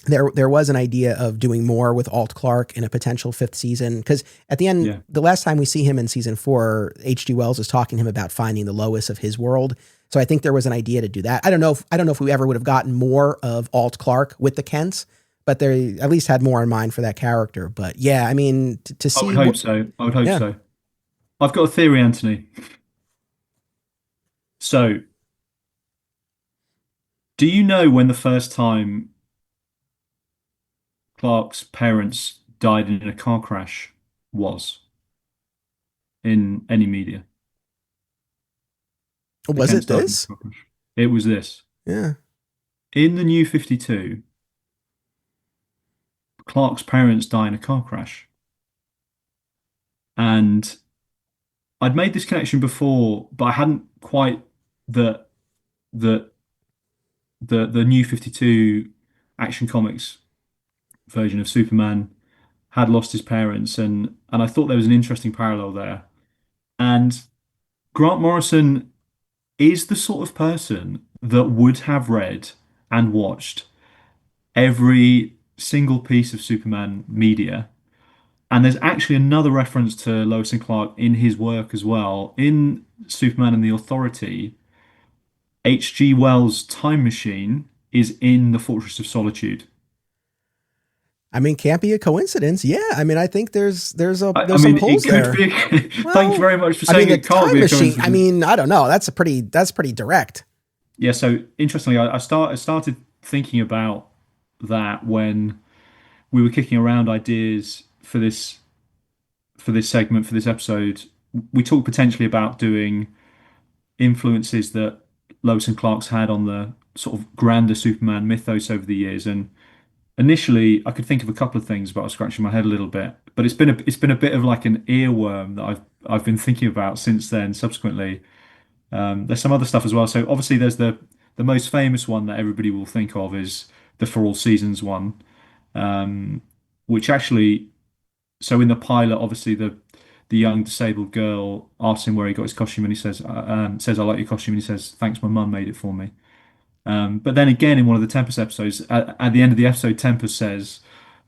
there was an idea of doing more with Alt Clark in a potential 5th season. Because at the end,
yeah,
the last time we see him in season 4, H.G. Wells is talking to him about finding the Lois of his world. So I think there was an idea to do that. I don't know if we ever would have gotten more of Alt Clark with the Kents, but they at least had more in mind for that character. But yeah, I mean, to
I would
see
hope
what,
so. I would hope
yeah.
so. I've got a theory, Anthony. So, do you know when the first time Clark's parents died in a car crash was in any media? The
Was
Kents
it
died in a
this?
car crash. It was this.
Yeah.
In the New 52, Clark's parents die in a car crash. And I'd made this connection before, but I hadn't quite the the the New 52 Action Comics version of Superman had lost his parents, and I thought there was an interesting parallel there. And Grant Morrison is the sort of person that would have read and watched every single piece of Superman media. And there's actually another reference to Lois and Clark in his work as well. In Superman and the Authority, H.G. Wells' time machine is in the Fortress of Solitude.
I mean, can't be a coincidence. Yeah, I mean, I think there's
I
some
mean, it
holes
could
there.
be. Thank you
Well,
very much for
I mean,
saying
the
it can't
time
be a
machine. I
coincidence.
mean, I don't know. That's pretty direct.
Yeah, so interestingly, I started thinking about that when we were kicking around ideas for this segment, for this episode. We talked potentially about doing influences that Lois and Clark's had on the sort of grander Superman mythos over the years. And initially, I could think of a couple of things, but I was scratching my head a little bit. But it's been a bit of like an earworm that I've been thinking about since then. Subsequently, there's some other stuff as well. So obviously, there's the most famous one that everybody will think of is the For All Seasons one, which actually, so in the pilot, obviously the young disabled girl asks him where he got his costume, and he says I like your costume, and he says thanks, my mum made it for me. But then again, in one of the Tempest episodes, at the end of the episode, Tempest says,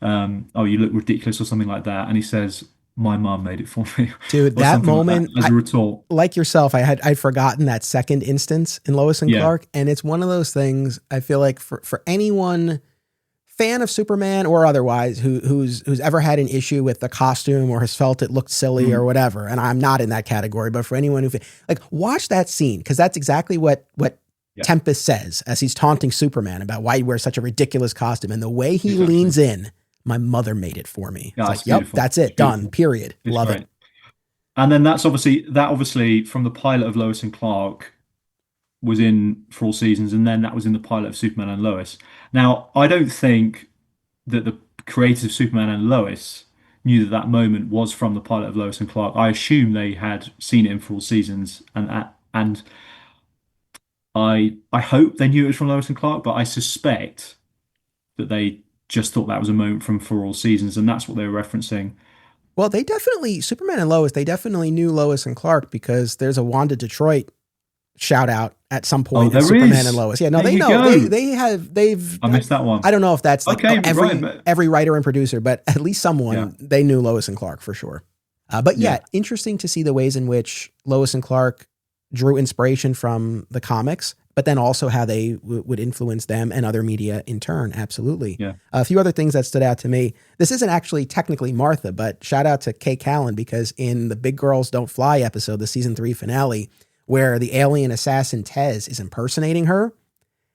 "Oh, you look ridiculous," or something like that, and he says, "My mum made it for me,"
Dude,
or
that
something like
moment,
that as a retort.
like yourself, I'd forgotten that second instance in Lois and
Yeah.
Clark, and it's one of those things. I feel like for anyone fan of Superman or otherwise who's ever had an issue with the costume or has felt it looked silly or whatever, and I'm not in that category, but for anyone like watch that scene, because that's exactly what
Yeah.
Tempest says as he's taunting Superman about why he wears such a ridiculous costume, and the way he
Exactly.
leans in. My mother made it for me.
Yeah,
It's
it's
like, yep,
beautiful.
that's it,
It's
done,
beautiful.
period.
It's
Love
great.
it.
And then that obviously from the pilot of Lois and Clark was in For All Seasons, and then that was in the pilot of Superman and Lois. Now, I don't think that the creators of Superman and Lois knew that that moment was from the pilot of Lois and Clark. I assume they had seen it in For All Seasons, and I hope they knew it was from Lois and Clark, but I suspect that they just thought that was a moment from For All Seasons, and that's what they were referencing.
Well, they definitely, Superman and Lois, they definitely knew Lois and Clark, because there's a Wanda Detroit shout out at some
Oh,
point in
there
Superman and
is.
Lois. Yeah, no,
There
they
you
know.
go.
They've
I missed that one.
I don't know if that's like
Okay, right, but
every writer and producer, but at least someone,
yeah,
they knew Lois and Clark for sure. But yeah,
yeah,
interesting to see the ways in which Lois and Clark drew inspiration from the comics, but then also how they would influence them and other media in turn. Absolutely.
yeah.
A few other things that stood out to me. This isn't actually technically Martha, but shout out to K Callan, because in the Big Girls Don't Fly episode, the season 3 finale, where the alien assassin Tez is impersonating her,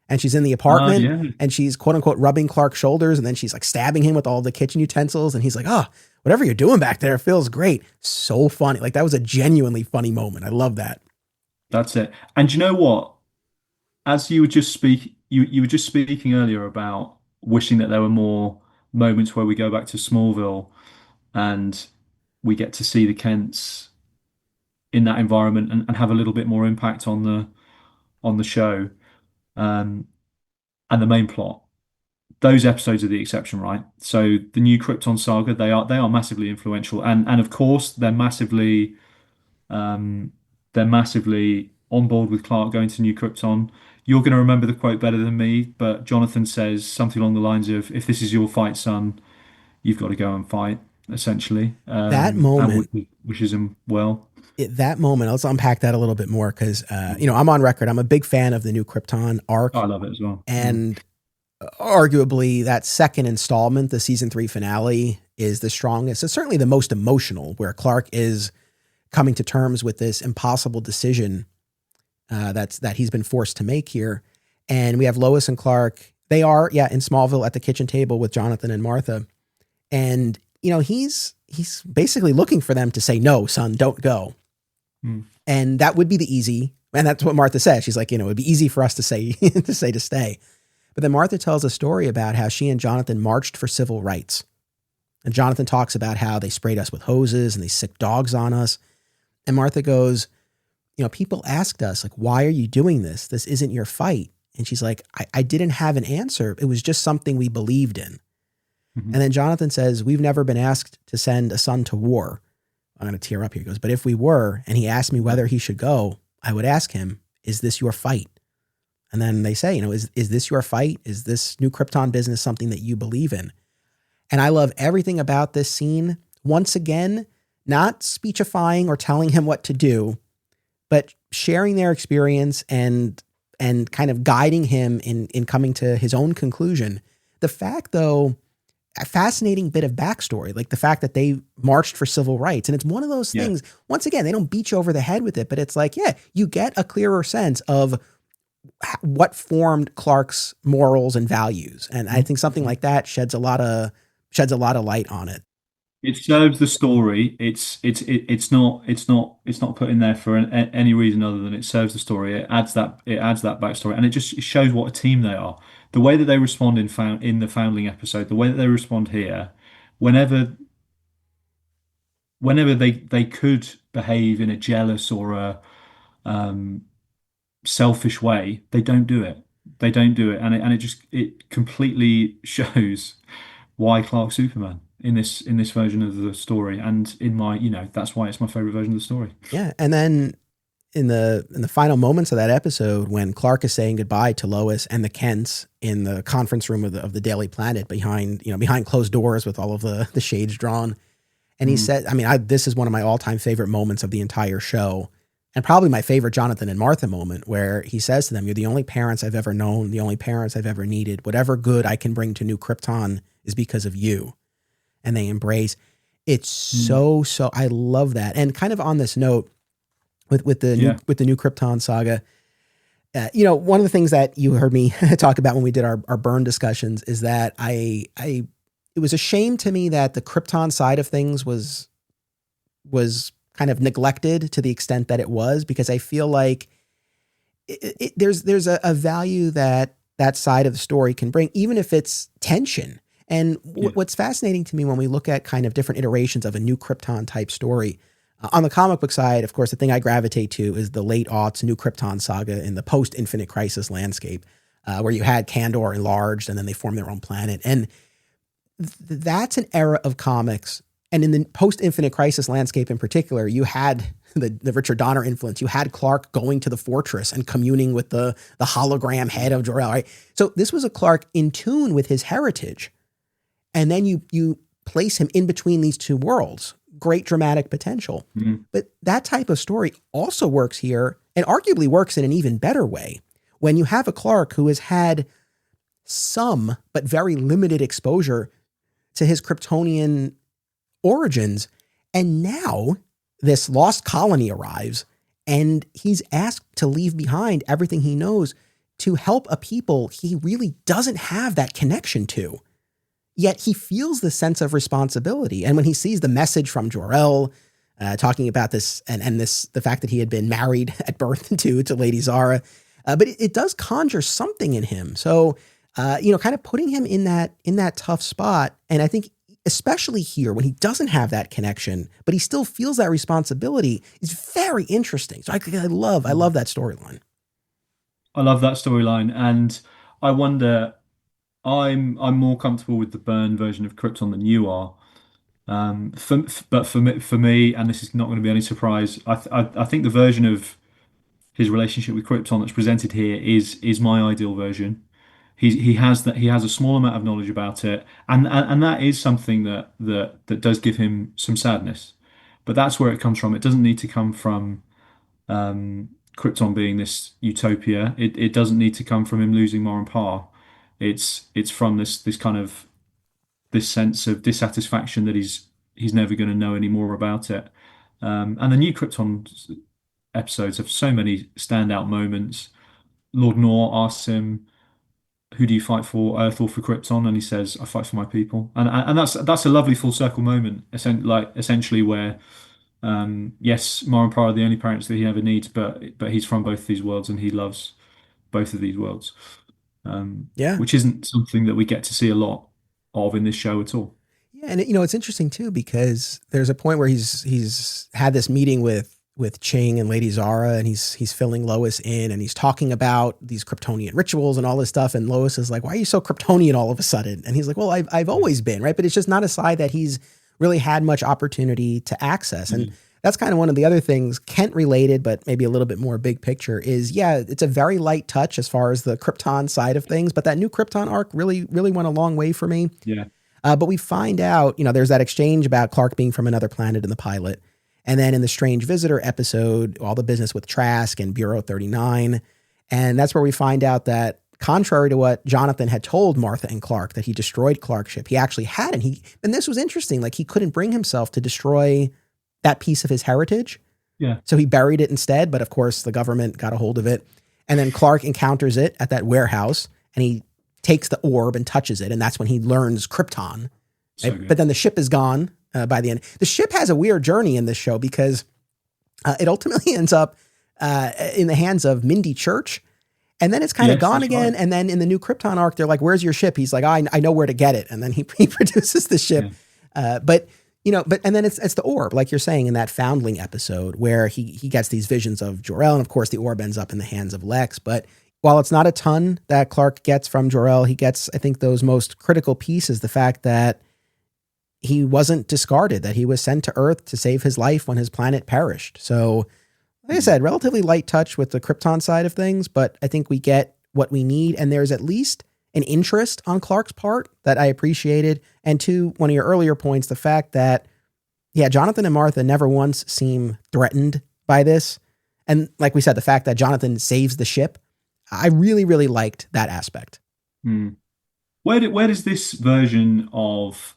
and she's in the apartment
Yeah.
and she's quote unquote rubbing Clark's shoulders, and then she's like stabbing him with all the kitchen utensils, and he's like, "Oh, whatever you're doing back there feels great." So funny. Like that was a genuinely funny moment. I love that.
That's it. And you know what? As you were just speaking earlier about wishing that there were more moments where we go back to Smallville and we get to see the Kents in that environment and have a little bit more impact on the show, um, and the main plot. Those episodes are the exception, right? So the new Krypton saga, they are massively influential, and of course um, they're massively on board with Clark going to New Krypton. You're going to remember the quote better than me, but Jonathan says something along the lines of, "If this is your fight, son, you've got to go and fight." Essentially,
That
and
moment,
wishes him well.
that moment, let's unpack that a little bit more, because, I'm on record. I'm a big fan of the new Krypton arc,
I love it as well.
and arguably that second installment, the season 3 finale, is the strongest. It's certainly the most emotional, where Clark is coming to terms with this impossible decision that he's been forced to make here. And we have Lois and Clark. They are, in Smallville at the kitchen table with Jonathan and Martha. And, he's basically looking for them to say, "No, son, don't go."
Mm.
And that would be the easy. And that's what Martha says. She's like, it'd be easy for us to say, to stay. But then Martha tells a story about how she and Jonathan marched for civil rights. And Jonathan talks about how they sprayed us with hoses and they sicked dogs on us. And Martha goes, people asked us, like, "Why are you doing this? This isn't your fight." And she's like, I didn't have an answer. It was just something we believed in.
Mm-hmm.
And then Jonathan says, "We've never been asked to send a son to war." I'm going to tear up here. He goes, "But if we were, and he asked me whether he should go, I would ask him, is this your fight?" And then they say, is this your fight? Is this new Krypton business something that you believe in? And I love everything about this scene. Once again, not speechifying or telling him what to do, but sharing their experience and kind of guiding him in coming to his own conclusion. The fact, though, a fascinating bit of backstory, like the fact that they marched for civil rights. And it's one of those things, once again, they don't beat you over the head with it, but it's like, you get a clearer sense of what formed Clark's morals and values. And I think something like that sheds a lot of light on it.
It serves the story. It's not put in there for any reason other than it serves the story. It adds that backstory, and it shows what a team they are. The way that they respond in the Foundling episode, the way that they respond here, whenever they could behave in a jealous or a selfish way, they don't do it. They don't do it, and it completely shows why Clark's Superman in this version of the story, and in my that's why it's my favorite version of the story.
Yeah, and then in the final moments of that episode, when Clark is saying goodbye to Lois and the Kents in the conference room of the Daily Planet behind closed doors with all of the shades drawn, and he said, this is one of my all-time favorite moments of the entire show, and probably my favorite Jonathan and Martha moment, where he says to them, "You're the only parents I've ever known, the only parents I've ever needed. Whatever good I can bring to New Krypton is because of you." And they embrace. It's so I love that. And kind of on this note, with the new Krypton saga, one of the things that you heard me talk about when we did our burn discussions is that it was a shame to me that the Krypton side of things was kind of neglected to the extent that it was, because I feel like there's a value that side of the story can bring, even if it's tension. And what's fascinating to me when we look at kind of different iterations of a new Krypton type story, on the comic book side, of course, the thing I gravitate to is the late aughts New Krypton saga in the post Infinite Crisis landscape, where you had Kandor enlarged and then they formed their own planet. And that's an era of comics. And in the post Infinite Crisis landscape in particular, you had the Richard Donner influence. You had Clark going to the fortress and communing with the hologram head of Jor-El, right? So this was a Clark in tune with his heritage. And then you place him in between these two worlds. Great dramatic potential. Mm-hmm. But that type of story also works here, and arguably works in an even better way, when you have a Clark who has had some, but very limited exposure to his Kryptonian origins. And now this lost colony arrives, and he's asked to leave behind everything he knows to help a people he really doesn't have that connection to. Yet he feels the sense of responsibility. And when he sees the message from Jor-El, talking about this and the fact that he had been married at birth to Lady Zara, but it does conjure something in him. So, kind of putting him in that tough spot. And I think especially here when he doesn't have that connection, but he still feels that responsibility, is very interesting. So I love that storyline.
I love that storyline. And I wonder, I'm more comfortable with the Byrne version of Krypton than you are. But for me, and this is not going to be any surprise, I think the version of his relationship with Krypton that's presented here is my ideal version. He has a small amount of knowledge about it, and that is something that does give him some sadness. But that's where it comes from. It doesn't need to come from Krypton being this utopia. It doesn't need to come from him losing Mar and Pa. It's from this kind of this sense of dissatisfaction that he's never going to know any more about it. And the new Krypton episodes have so many standout moments. Lord Nor asks him, "Who do you fight for, Earth or for Krypton?" And he says, "I fight for my people." And that's a lovely full circle moment, essentially where yes, Mar and Pa are the only parents that he ever needs, but he's from both these worlds and he loves both of these worlds. Which isn't something that we get to see a lot of in this show at all.
Yeah, and it's interesting too, because there's a point where he's had this meeting with Ching and Lady Zara, and he's filling Lois in, and he's talking about these Kryptonian rituals and all this stuff, and Lois is like, "Why are you so Kryptonian all of a sudden?" And he's like, "Well, I've always been, right?" But it's just not a side that he's really had much opportunity to access. And that's kind of one of the other things, Kent related, but maybe a little bit more big picture is, yeah, it's a very light touch as far as the Krypton side of things, but that new Krypton arc really, really went a long way for me.
Yeah.
But we find out, there's that exchange about Clark being from another planet in the pilot. And then in the Strange Visitor episode, all the business with Trask and Bureau 39. And that's where we find out that contrary to what Jonathan had told Martha and Clark, that he destroyed Clark's ship, he actually hadn't. And this was interesting. Like, he couldn't bring himself to destroy that piece of his heritage.
Yeah.
So he buried it instead. But of course, the government got a hold of it. And then Clark encounters it at that warehouse, and he takes the orb and touches it. And that's when he learns Krypton.
So
right? But then the ship is gone by the end. The ship has a weird journey in this show because it ultimately ends up in the hands of Mindy Church. And then it's kind of gone again. Right. And then in the new Krypton arc, they're like, where's your ship? He's like, I know where to get it. And then he produces the ship. Yeah. And then it's the orb, like you're saying in that Foundling episode where he gets these visions of Jor-El. And of course, the orb ends up in the hands of Lex. But while it's not a ton that Clark gets from Jor-El, he gets, I think, those most critical pieces, the fact that he wasn't discarded, that he was sent to Earth to save his life when his planet perished. So, like I said, relatively light touch with the Krypton side of things, but I think we get what we need. And there's at least an interest on Clark's part that I appreciated. And to one of your earlier points, the fact that, Jonathan and Martha never once seem threatened by this. And like we said, the fact that Jonathan saves the ship, I really, really liked that aspect.
Where does this version of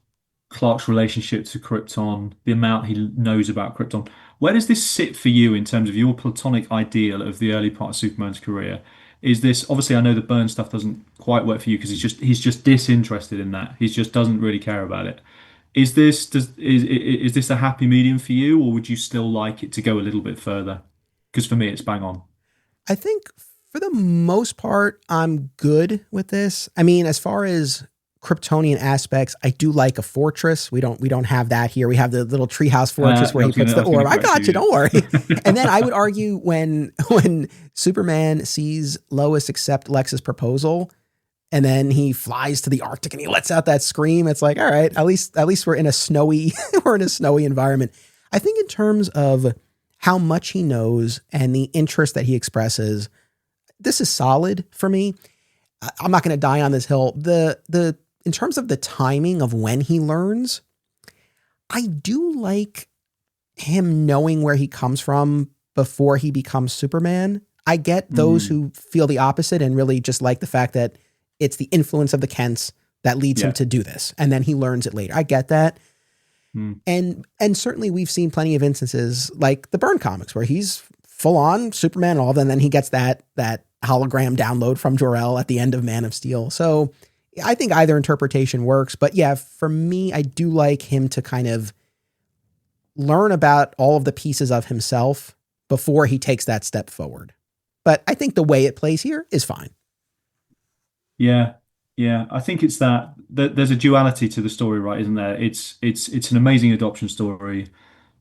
Clark's relationship to Krypton, the amount he knows about Krypton, where does this sit for you in terms of your platonic ideal of the early part of Superman's career? Is this, obviously I know the Byrne stuff doesn't quite work for you because he's just disinterested in that. He just doesn't really care about it. Is this a happy medium for you, or would you still like it to go a little bit further? Because for me, it's bang on.
I think for the most part, I'm good with this. I mean, as far as Kryptonian aspects, I do like a fortress. We don't have that here. We have the little treehouse fortress where he puts the orb. I got you. Don't worry. And then I would argue when Superman sees Lois accept Lex's proposal, and then he flies to the Arctic and he lets out that scream, it's like, all right, at least we're in a snowy environment. I think in terms of how much he knows and the interest that he expresses, this is solid for me. I'm not going to die on this hill. In terms of the timing of when he learns, I do like him knowing where he comes from before he becomes Superman. I get those who feel the opposite and really just like the fact that it's the influence of the Kents that leads him to do this. And then he learns it later. I get that. And certainly we've seen plenty of instances like the Byrne comics where he's full on Superman and all, and then he gets that hologram download from Jor-El at the end of Man of Steel. So I think either interpretation works, but for me, I do like him to kind of learn about all of the pieces of himself before he takes that step forward. But I think the way it plays here is fine.
Yeah. I think it's that there's a duality to the story, right? Isn't there? It's an amazing adoption story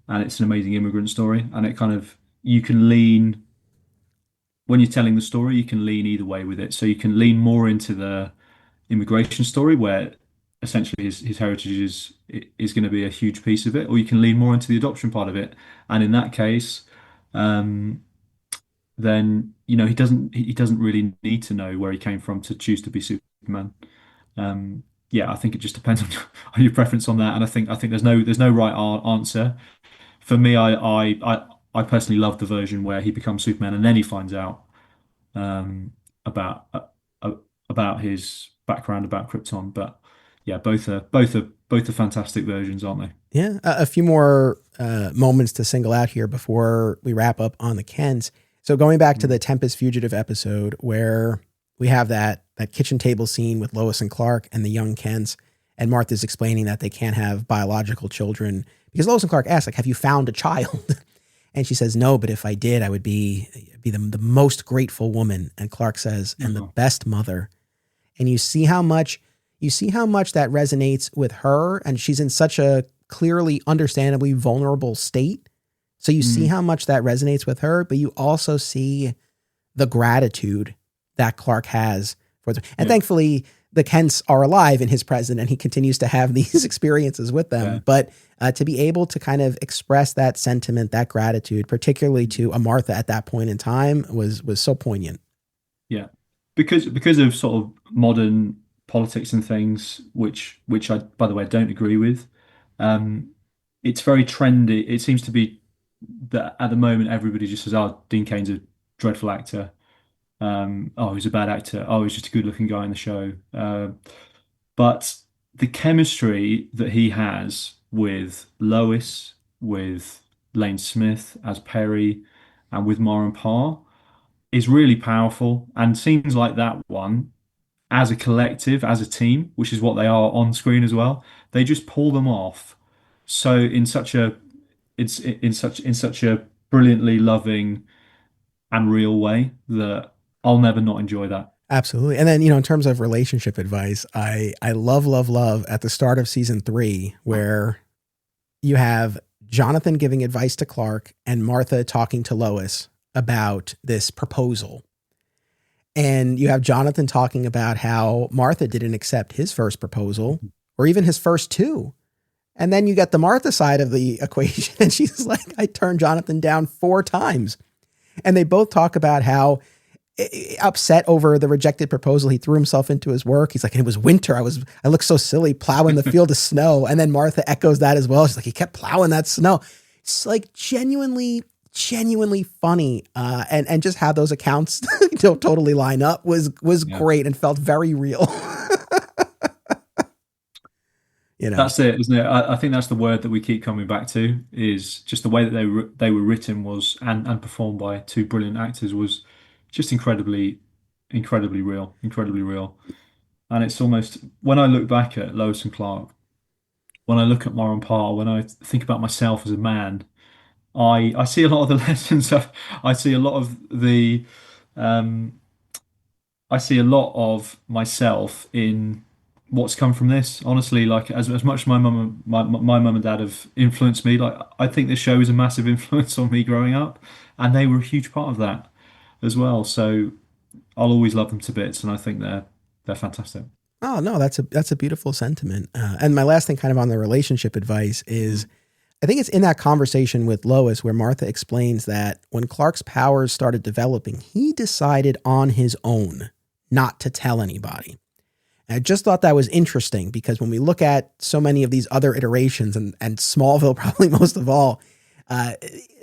and it's an amazing immigrant story. And it kind of, you can lean, when you're telling the story, you can lean either way with it. So you can lean more into the immigration story where essentially his heritage is going to be a huge piece of it, or you can lean more into the adoption part of it. And in that case, then he doesn't really need to know where he came from to choose to be Superman. I think it just depends on your preference on that. And I think there's no right answer. For me, I personally love the version where he becomes Superman and then he finds out about his background about Krypton. But both are fantastic versions, aren't they?
Yeah, a few more moments to single out here before we wrap up on the Kents. So going back to the Tempest Fugitive episode where we have that kitchen table scene with Lois and Clark and the young Kents, and Martha's explaining that they can't have biological children because Lois and Clark ask, like, have you found a child? And she says, no, but if I did, I would be the most grateful woman. And Clark says, and the best mother. And you see how much that resonates with her. And she's in such a clearly, understandably vulnerable state. So you see how much that resonates with her, but you also see the gratitude that Clark has for them. And thankfully, the Kents are alive in his present and he continues to have these experiences with
Yeah.
them. But to be able to kind of express that sentiment, that gratitude, particularly to a Martha at that point in time, was so poignant.
Yeah. Because of sort of modern politics and things, which I, by the way, don't agree with. Um, it's very trendy. It seems to be that at the moment everybody just says, "Oh, Dean Kane's a dreadful actor. Oh, he's a bad actor. Oh, he's just a good-looking guy in the show." But the chemistry that he has with Lois, with Lane Smith as Perry, and with Moran Parr is really powerful. And scenes like that one, as a collective, as a team, which is what they are on screen as well, they just pull them off. So in such a brilliantly loving and real way that I'll never not enjoy that.
Absolutely. And then, in terms of relationship advice, I love, love, love at the start of season 3, where you have Jonathan giving advice to Clark and Martha talking to Lois about this proposal. And you have Jonathan talking about how Martha didn't accept his first proposal or even his first two. And then you get the Martha side of the equation. And she's like, I turned Jonathan down 4 times. And they both talk about how upset over the rejected proposal. He threw himself into his work. He's like, and it was winter. I looked so silly plowing the field of snow. And then Martha echoes that as well. She's like, he kept plowing that snow. It's like genuinely funny. And just how those accounts don't totally line up was
Yeah.
great and felt very real.
That's it, isn't it? I think that's the word that we keep coming back to is just the way that they were written was and performed by 2 brilliant actors was just incredibly real. And it's almost when I look back at Lois and Clark, when I look at Moran Parr, when I think about myself as a man, I see a lot of the lessons. I see a lot of the um, I see a lot of myself in what's come from this. Honestly, like as much as my mum and dad have influenced me, like I think this show is a massive influence on me growing up, and they were a huge part of that as well. So I'll always love them to bits, and I think they're fantastic.
Oh no, that's a beautiful sentiment. And my last thing, kind of on the relationship advice, is I think it's in that conversation with Lois where Martha explains that when Clark's powers started developing, he decided on his own not to tell anybody. And I just thought that was interesting because when we look at so many of these other iterations and Smallville, probably most of all, uh,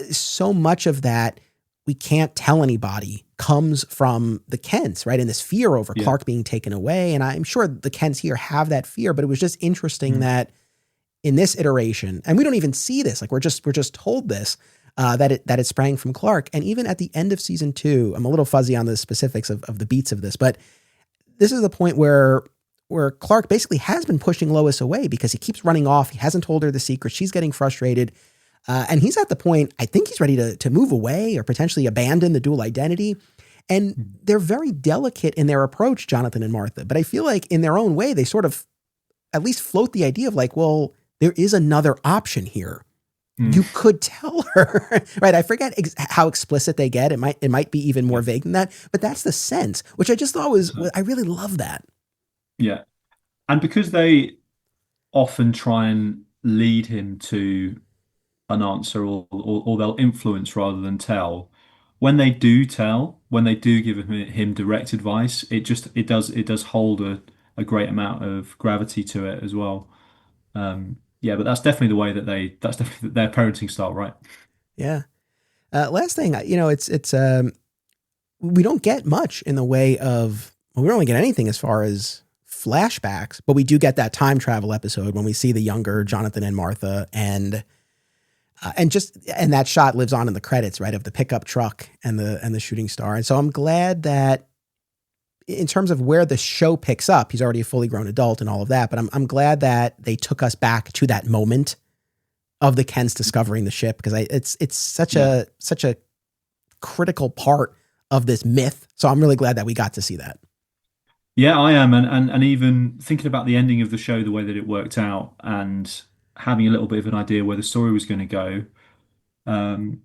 so much of that we can't tell anybody comes from the Kents, right? And this fear over
Yeah.
Clark being taken away. And I'm sure the Kents here have that fear, but it was just interesting that in this iteration, and we don't even see this, like we're just told this, that it sprang from Clark. And even at the end of season 2, I'm a little fuzzy on the specifics of the beats of this, but this is the point where Clark basically has been pushing Lois away because he keeps running off. He hasn't told her the secret. She's getting frustrated. And he's at the point, I think he's ready to move away or potentially abandon the dual identity. And they're very delicate in their approach, Jonathan and Martha. But I feel like in their own way, they sort of at least float the idea of like, well, there is another option here. You could tell her, right? I forget how explicit they get. It might be even more vague than that, but that's the sense, which I just thought I really love that.
Yeah. And because they often try and lead him to an answer or they'll influence rather than tell, when they do tell, when they do give him direct advice, it does hold a great amount of gravity to it as well. Yeah, but that's definitely the way that's definitely their parenting style, right?
Yeah. Last thing, it's we don't get much in the way of, well, we don't really get anything as far as flashbacks, but we do get that time travel episode when we see the younger Jonathan and Martha and that shot lives on in the credits, right, of the pickup truck and the shooting star. And so I'm glad that in terms of where the show picks up, he's already a fully grown adult and all of that, but I'm glad that they took us back to that moment of the Kens discovering the ship because it's such a critical part of this myth. So I'm really glad that we got to see that.
Yeah, I am, and even thinking about the ending of the show, the way that it worked out, and having a little bit of an idea where the story was going to go, um,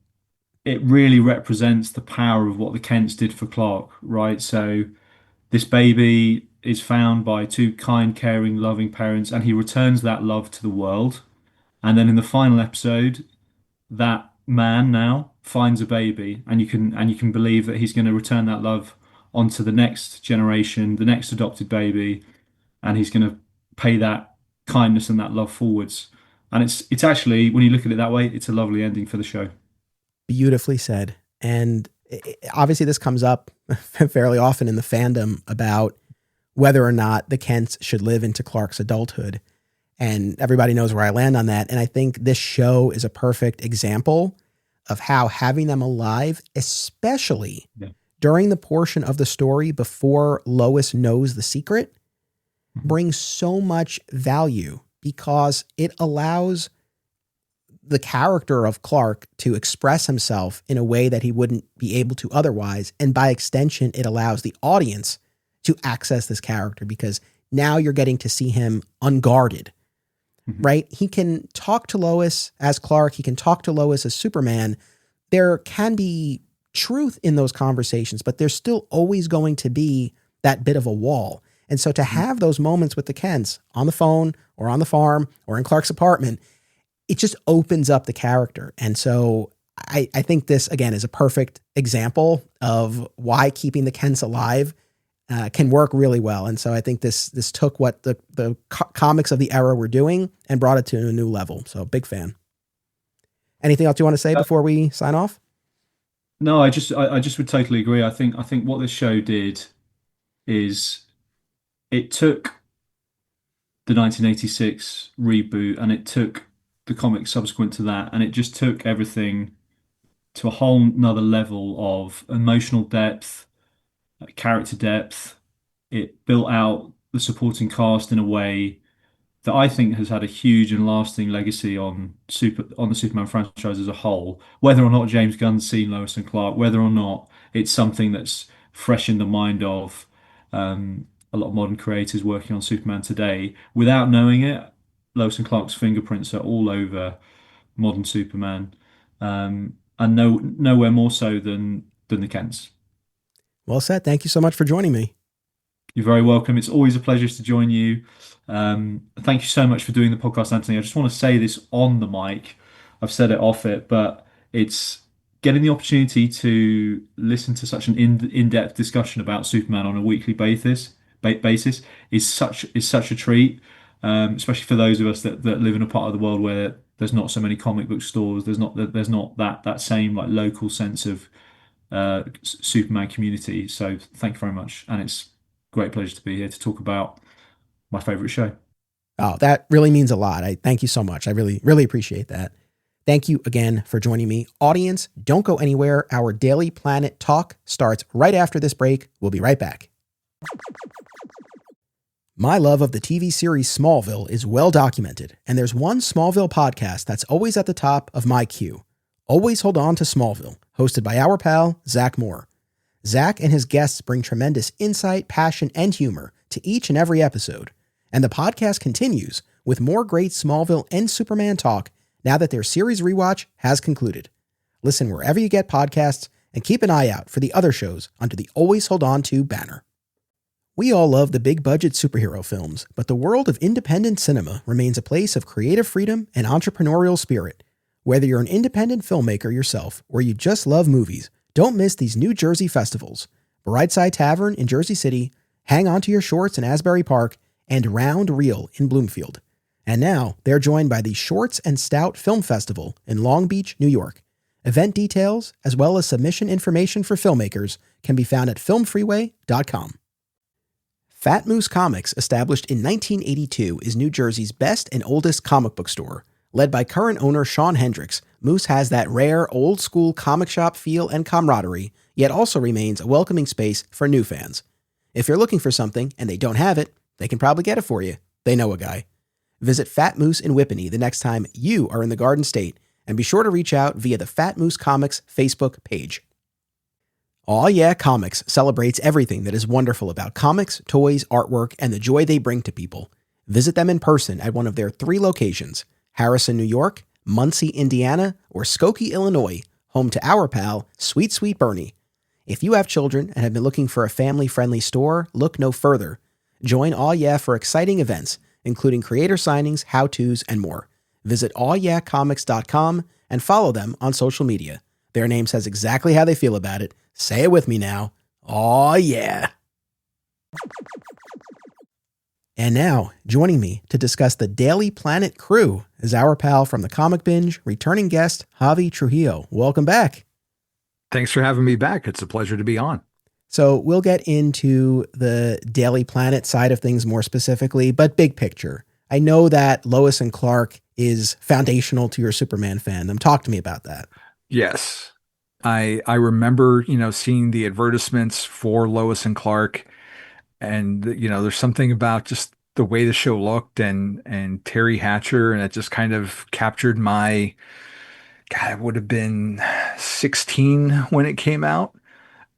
it really represents the power of what the Kents did for Clark, right? So this baby. is found by two kind, caring, loving parents, and he returns that love to the world. And then in the final episode, that man now finds a baby, and you can believe that he's going to return that love onto the next generation, the next adopted baby, and he's going to pay that kindness and that love forwards. And it's actually, when you look at it that way, it's a lovely ending for the show.
Beautifully said. And obviously this comes up fairly often in the fandom about whether or not the Kents should live into Clark's adulthood. And everybody knows where I land on that. And I think this show is a perfect example of how having them alive, especially during the portion of the story before Lois knows the secret, brings so much value, because it allows the character of Clark to express himself in a way that he wouldn't be able to otherwise. And by extension, it allows the audience to access this character, because now you're getting to see him unguarded, right? He can talk to Lois as Clark. He can talk to Lois as Superman. There can be truth in those conversations, but there's still always going to be that bit of a wall. And so to have those moments with the Kents on the phone or on the farm or in Clark's apartment, it just opens up the character. And so I think this, again, is a perfect example of why keeping the Kents alive can work really well. And so I think this took what the comics of the era were doing and brought it to a new level. So big fan. Anything else you want to say before we sign off?
No, I just would totally agree. I think what this show did is it took the 1986 reboot and it took the comics subsequent to that, and it just took everything to a whole nother level of emotional depth, character depth. It built out the supporting cast in a way that I think has had a huge and lasting legacy on the Superman franchise as a whole. Whether or not James Gunn's seen Lois and Clark, whether or not it's something that's fresh in the mind of a lot of modern creators working on Superman today, without knowing it, Lois and Clark's fingerprints are all over modern Superman, and nowhere more so than the Kents.
Well said. Thank you so much for joining me.
You're very welcome. It's always a pleasure to join you. Thank you so much for doing the podcast, Anthony. I just want to say this on the mic. I've said it off it, but it's getting the opportunity to listen to such an in-depth discussion about Superman on a weekly basis is such a treat, especially for those of us that live in a part of the world where there's not so many comic book stores. There's not that same like local sense of Superman community. So thank you very much, and it's a great pleasure to be here to talk about my favorite show.
Oh, that really means a lot. I thank you so much. I really, really appreciate that. Thank you again for joining me. Audience, don't go anywhere. Our Daily Planet talk starts right after this break. We'll be right back. My love of the TV series Smallville is well documented, and there's one Smallville podcast that's always at the top of my queue. Always Hold On to Smallville, hosted by our pal, Zach Moore. Zach and his guests bring tremendous insight, passion, and humor to each and every episode. And the podcast continues with more great Smallville and Superman talk now that their series rewatch has concluded. Listen wherever you get podcasts, and keep an eye out for the other shows under the Always Hold On To banner. We all love the big-budget superhero films, but the world of independent cinema remains a place of creative freedom and entrepreneurial spirit. Whether you're an independent filmmaker yourself or you just love movies, don't miss these New Jersey festivals. Brightside Tavern in Jersey City, Hang On to Your Shorts in Asbury Park, and Round Reel in Bloomfield. And now they're joined by the Shorts and Stout Film Festival in Long Beach, New York. Event details, as well as submission information for filmmakers, can be found at filmfreeway.com. Fat Moose Comics, established in 1982, is New Jersey's best and oldest comic book store. Led by current owner Sean Hendricks, Moose has that rare, old-school comic shop feel and camaraderie, yet also remains a welcoming space for new fans. If you're looking for something and they don't have it, they can probably get it for you. They know a guy. Visit Fat Moose in Whippany the next time you are in the Garden State, and be sure to reach out via the Fat Moose Comics Facebook page. Aw Yeah Comics celebrates everything that is wonderful about comics, toys, artwork, and the joy they bring to people. Visit them in person at one of their 3 locations, Harrison, New York, Muncie, Indiana, or Skokie, Illinois, home to our pal, Sweet Sweet Bernie. If you have children and have been looking for a family-friendly store, look no further. Join All Yeah for exciting events, including creator signings, how-tos, and more. Visit allyeahcomics.com and follow them on social media. Their name says exactly how they feel about it. Say it with me now. Aw, yeah. And now, joining me to discuss the Daily Planet crew is our pal from the Comic Binge, returning guest, Javi Trujillo. Welcome back.
Thanks for having me back. It's a pleasure to be on.
So we'll get into the Daily Planet side of things more specifically, but big picture. I know that Lois and Clark is foundational to your Superman fandom. Talk to me about that.
Yes. I remember, seeing the advertisements for Lois and Clark, and there's something about just the way the show looked and Terry Hatcher, and it just kind of captured my, God, I would have been 16 when it came out.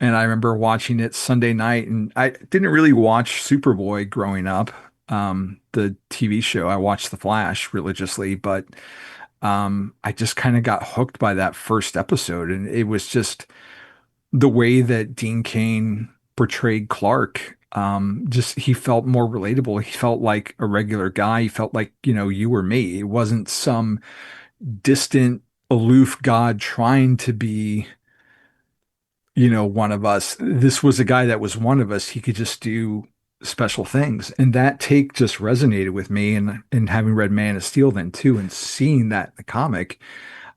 And I remember watching it Sunday night, and I didn't really watch Superboy growing up, the TV show. I watched The Flash religiously, but I just kind of got hooked by that first episode. And it was just the way that Dean Cain portrayed Clark. Just he felt more relatable. He felt like a regular guy. He felt like, you or me. It wasn't some distant, aloof god trying to be one of us. This was a guy that was one of us. He could just do special things. And that take just resonated with me. And having read Man of Steel then too, and seeing that in the comic,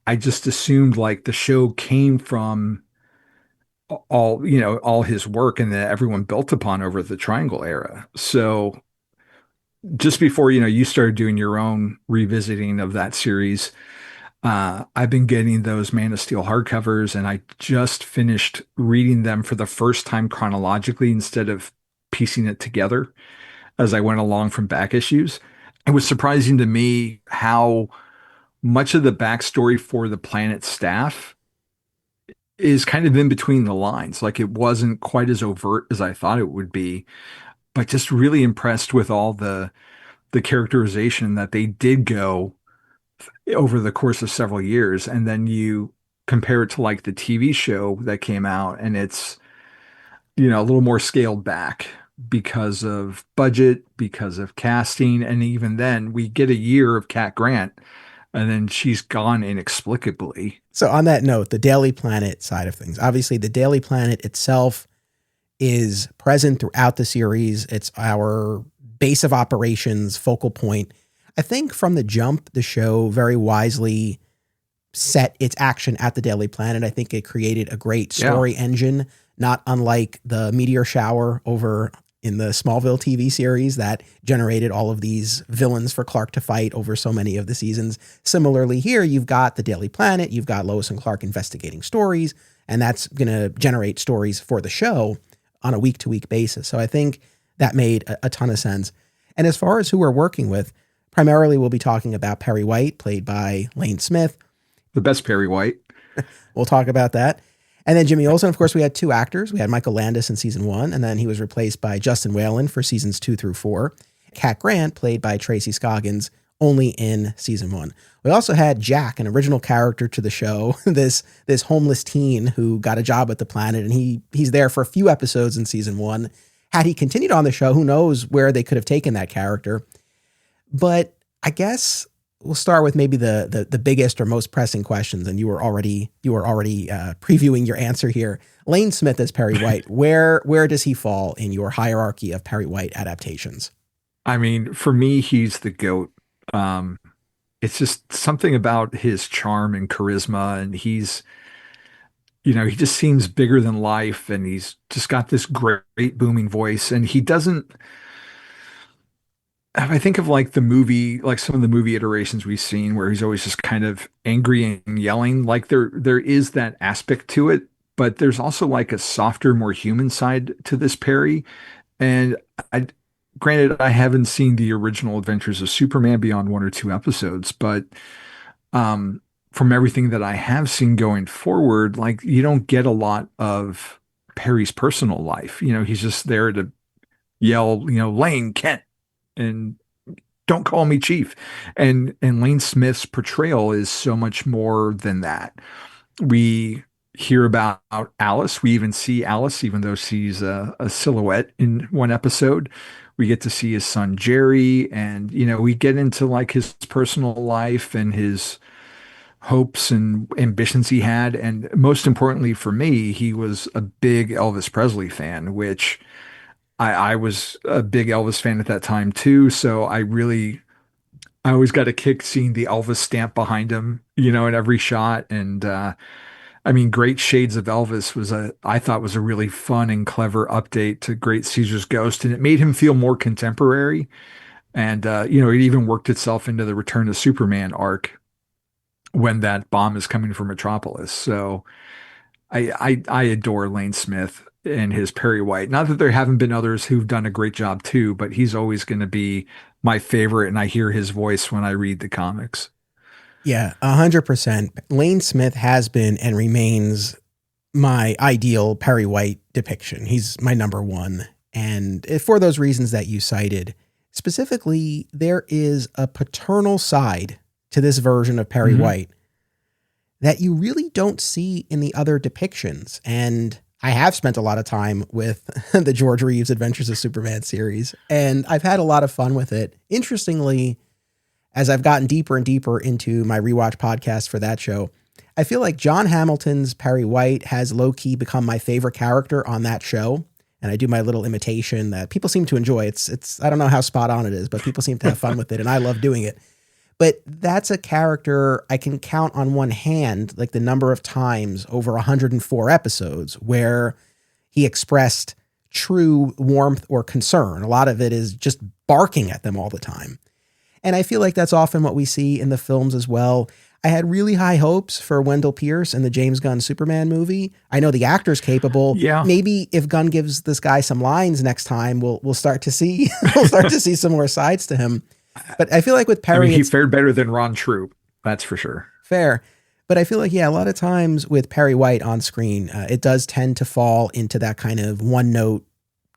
I just assumed like the show came from all his work and that everyone built upon over the Triangle era. So just before, you started doing your own revisiting of that series, I've been getting those Man of Steel hardcovers, and I just finished reading them for the first time chronologically instead of piecing it together as I went along from back issues. It was surprising to me how much of the backstory for the Planet staff is kind of in between the lines. Like it wasn't quite as overt as I thought it would be, but just really impressed with all the characterization that they did go over the course of several years. And then you compare it to like the TV show that came out, and it's, a little more scaled back because of budget, because of casting. And even then we get a year of Cat Grant and then she's gone inexplicably.
So on that note, the Daily Planet side of things, obviously the Daily Planet itself is present throughout the series. It's our base of operations, focal point. I think from the jump, the show very wisely set its action at the Daily Planet. I think it created a great story engine, not unlike the meteor shower over in the Smallville TV series that generated all of these villains for Clark to fight over so many of the seasons. Similarly here, you've got the Daily Planet, you've got Lois and Clark investigating stories, and that's going to generate stories for the show on a week-to-week basis. So I think that made a ton of sense. And as far as who we're working with, primarily we'll be talking about Perry White, played by Lane Smith.
The best Perry White.
We'll talk about that. And then Jimmy Olsen, of course, we had two actors. We had Michael Landis in season 1, and then he was replaced by Justin Whalen for seasons 2 through 4. Cat Grant, played by Tracy Scoggins, only in season 1. We also had Jack, an original character to the show, this homeless teen who got a job at the Planet, and he's there for a few episodes in season 1. Had he continued on the show, who knows where they could have taken that character. But I guess we'll start with maybe the biggest or most pressing questions, and you were already previewing your answer here. Lane Smith as Perry White, where does he fall in your hierarchy of Perry White adaptations?
I mean, for me, he's the GOAT. It's just something about his charm and charisma, and he's, he just seems bigger than life, and he's just got this great booming voice, and he doesn't. I think of like the movie, like some of the movie iterations we've seen where he's always just kind of angry and yelling. Like there is that aspect to it, but there's also like a softer, more human side to this Perry. And granted, I haven't seen the original Adventures of Superman beyond 1 or 2 episodes, but from everything that I have seen going forward, like you don't get a lot of Perry's personal life. He's just there to yell, Lane, Kent, and don't call me chief. And Lane Smith's portrayal is so much more than that. We hear about Alice. We even see Alice, even though she's a silhouette in one episode. We get to see his son Jerry, and we get into like his personal life and his hopes and ambitions he had. And most importantly for me, he was a big Elvis Presley fan, which I was a big Elvis fan at that time too. So I always got a kick seeing the Elvis stamp behind him, in every shot. And I mean, Great Shades of Elvis I thought was a really fun and clever update to Great Caesar's Ghost, and it made him feel more contemporary. And it even worked itself into the Return of Superman arc when that bomb is coming from Metropolis. So I adore Lane Smith and his Perry White. Not that there haven't been others who've done a great job too, but he's always going to be my favorite, and I hear his voice when I read the comics.
Yeah, 100%. Lane Smith has been and remains my ideal Perry White depiction. He's my number one. And for those reasons that you cited, specifically, there is a paternal side to this version of Perry White that you really don't see in the other depictions. And I have spent a lot of time with the George Reeves Adventures of Superman series, and I've had a lot of fun with it. Interestingly, as I've gotten deeper and deeper into my rewatch podcast for that show, I feel like John Hamilton's Perry White has low-key become my favorite character on that show. And I do my little imitation that people seem to enjoy. It's I don't know how spot on it is, but people seem to have fun with it, and I love doing it. But that's a character I can count on one hand, like the number of times over 104 episodes where he expressed true warmth or concern. A lot of it is just barking at them all the time. And I feel like that's often what we see in the films as well. I had really high hopes for Wendell Pierce in the James Gunn Superman movie. I know the actor's capable.
Yeah.
Maybe if Gunn gives this guy some lines next time, we'll start to see some more sides to him. But I feel like with Perry,
he fared better than Ron Troop. That's for sure.
Fair. But I feel like, a lot of times with Perry White on screen, it does tend to fall into that kind of one note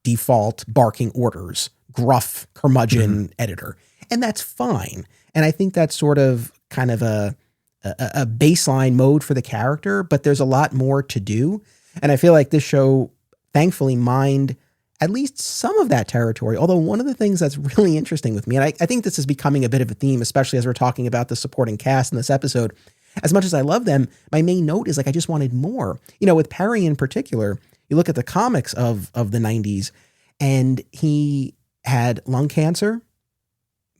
default barking orders, gruff curmudgeon editor. And that's fine. And I think that's sort of kind of a baseline mode for the character, but there's a lot more to do. And I feel like this show thankfully mined at least some of that territory. Although one of the things that's really interesting with me, and I think this is becoming a bit of a theme, especially as we're talking about the supporting cast in this episode, as much as I love them, my main note is like, I just wanted more. With Perry in particular, you look at the comics of the 90s, and he had lung cancer.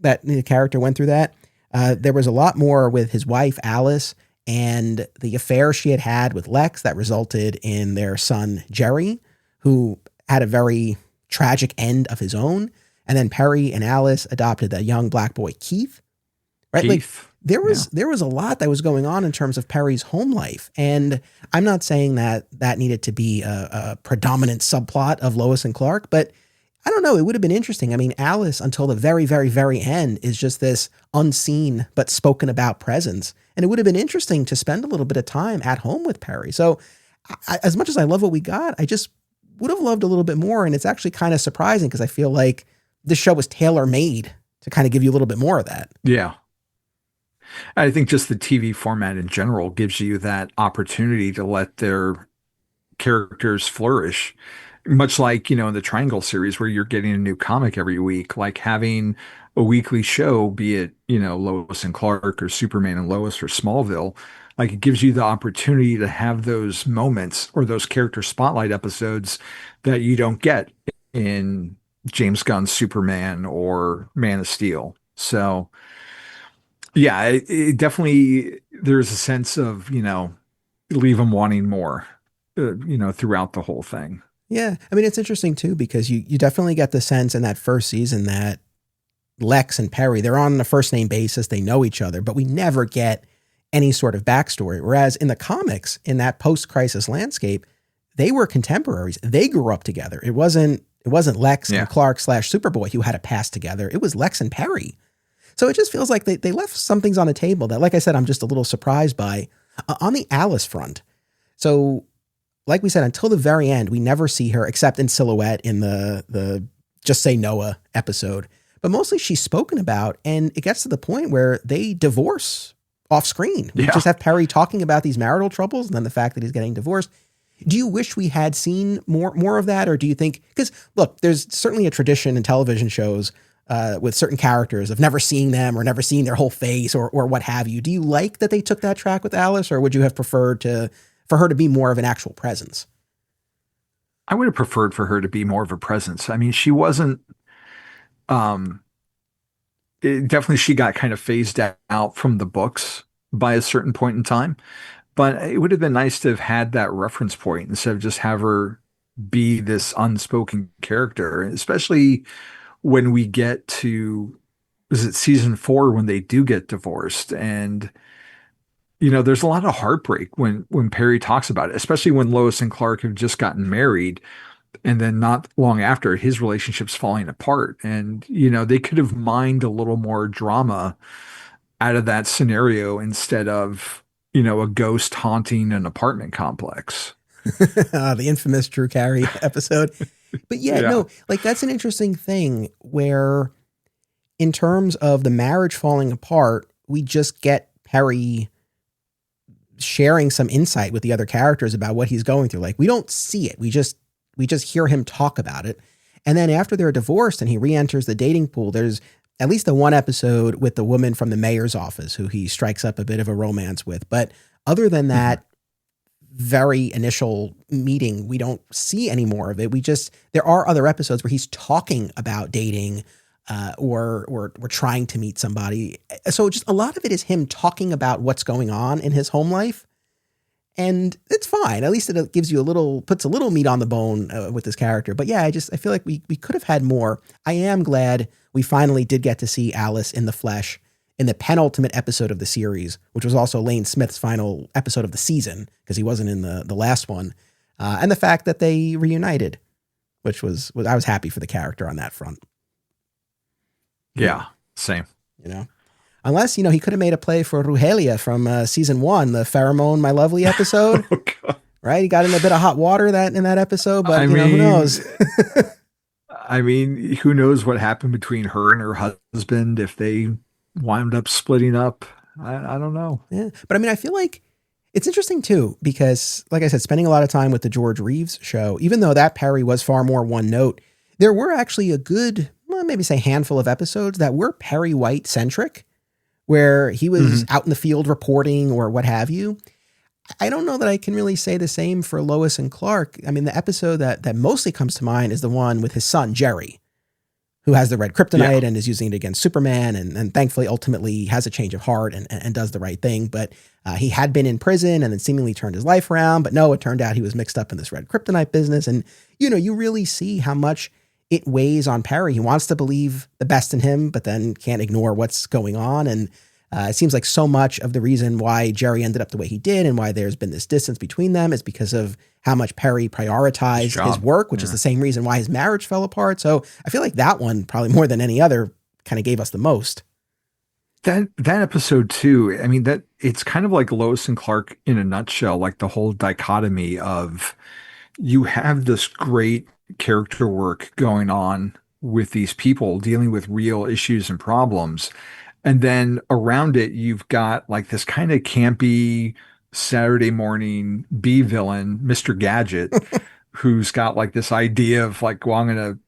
That the character went through that. There was a lot more with his wife, Alice, and the affair she had with Lex that resulted in their son, Jerry, who had a very tragic end of his own. And then Perry and Alice adopted a young black boy, Keith. Right?
Keith.
There was a lot that was going on in terms of Perry's home life. And I'm not saying that needed to be a predominant subplot of Lois and Clark, but I don't know. It would have been interesting. I mean, Alice, until the very, very, very end, is just this unseen but spoken about presence. And it would have been interesting to spend a little bit of time at home with Perry. So as much as I love what we got, I just would have loved a little bit more. And it's actually kind of surprising because I feel like this show was tailor-made to kind of give you a little bit more of that.
Yeah. I think just the TV format in general gives you that opportunity to let their characters flourish. Much like, in the Triangle series where you're getting a new comic every week, like having a weekly show, be it, Lois and Clark or Superman and Lois or Smallville, like it gives you the opportunity to have those moments or those character spotlight episodes that you don't get in James Gunn's Superman or Man of Steel. So yeah, it definitely, there's a sense of, leave them wanting more, throughout the whole thing.
Yeah. I mean, it's interesting too, because you definitely get the sense in that first season that Lex and Perry, they're on a first name basis. They know each other, but we never get any sort of backstory. Whereas in the comics, in that post-crisis landscape, they were contemporaries. They grew up together. It wasn't Lex and Clark / Superboy who had a past together. It was Lex and Perry. So it just feels like they left some things on the table that, like I said, I'm just a little surprised by. On the Alice front. So like we said, until the very end, we never see her except in silhouette in the Just Say Noah episode. But mostly she's spoken about, and it gets to the point where they divorce off screen. We just have Perry talking about these marital troubles and then the fact that he's getting divorced. Do you wish we had seen more of that, or do you think? Because look, there's certainly a tradition in television shows with certain characters of never seeing them or never seeing their whole face or what have you. Do you like that they took that track with Alice, or would you have preferred for her to be more of an actual presence?
I would have preferred for her to be more of a presence. I mean, she wasn't. Um, Definitely, she got kind of phased out from the books by a certain point in time. But it would have been nice to have had that reference point instead of just have her be this unspoken character, especially when we get to, is it season 4 when they do get divorced? And, there's a lot of heartbreak when Perry talks about it, especially when Lois and Clark have just gotten married. And then not long after, his relationship's falling apart. And, they could have mined a little more drama out of that scenario instead of, a ghost haunting an apartment complex.
The infamous Drew Carey episode. But yeah,
Yeah.
no, like that's an interesting thing where in terms of the marriage falling apart, we just get Perry sharing some insight with the other characters about what he's going through. Like we don't see it. We just hear him talk about it. And then after they're divorced and he re-enters the dating pool, there's at least the one episode with the woman from the mayor's office who he strikes up a bit of a romance with. But other than that very initial meeting, we don't see any more of it. There are other episodes where he's talking about dating or trying to meet somebody. So just a lot of it is him talking about what's going on in his home life. And it's fine. At least it gives you puts a little meat on the bone with this character. But yeah, I feel like we could have had more. I am glad we finally did get to see Alice in the flesh in the penultimate episode of the series, which was also Lane Smith's final episode of the season because he wasn't in the last one. And the fact that they reunited, which was I was happy for the character on that front.
Yeah, same.
Unless, he could have made a play for Ruhelia from season 1, the Pheromone My Lovely episode.
Oh, God.
Right? He got in a bit of hot water in that episode, but who knows?
I mean, who knows what happened between her and her husband if they wound up splitting up. I don't know.
Yeah. But I mean, I feel like it's interesting too, because like I said, spending a lot of time with the George Reeves show, even though that Perry was far more one note, there were actually a good, maybe say handful of episodes that were Perry White centric, where he was out in the field reporting or what have you. I don't know that I can really say the same for Lois and Clark. I mean, the episode that mostly comes to mind is the one with his son, Jerry, who has the red kryptonite and is using it against Superman. And thankfully, ultimately has a change of heart and does the right thing. But he had been in prison and then seemingly turned his life around. But no, it turned out he was mixed up in this red kryptonite business. And, you really see how much it weighs on Perry. He wants to believe the best in him, but then can't ignore what's going on. And it seems like so much of the reason why Jerry ended up the way he did and why there's been this distance between them is because of how much Perry prioritized his work, which is the same reason why his marriage fell apart. So I feel like that one, probably more than any other, kind of gave us the most.
That episode too, I mean, that it's kind of like Lois and Clark in a nutshell, like the whole dichotomy of you have this great character work going on with these people dealing with real issues and problems. And then around it, you've got like this kind of campy Saturday morning B villain, Mr. Gadget, who's got like this idea of like, well, I'm going to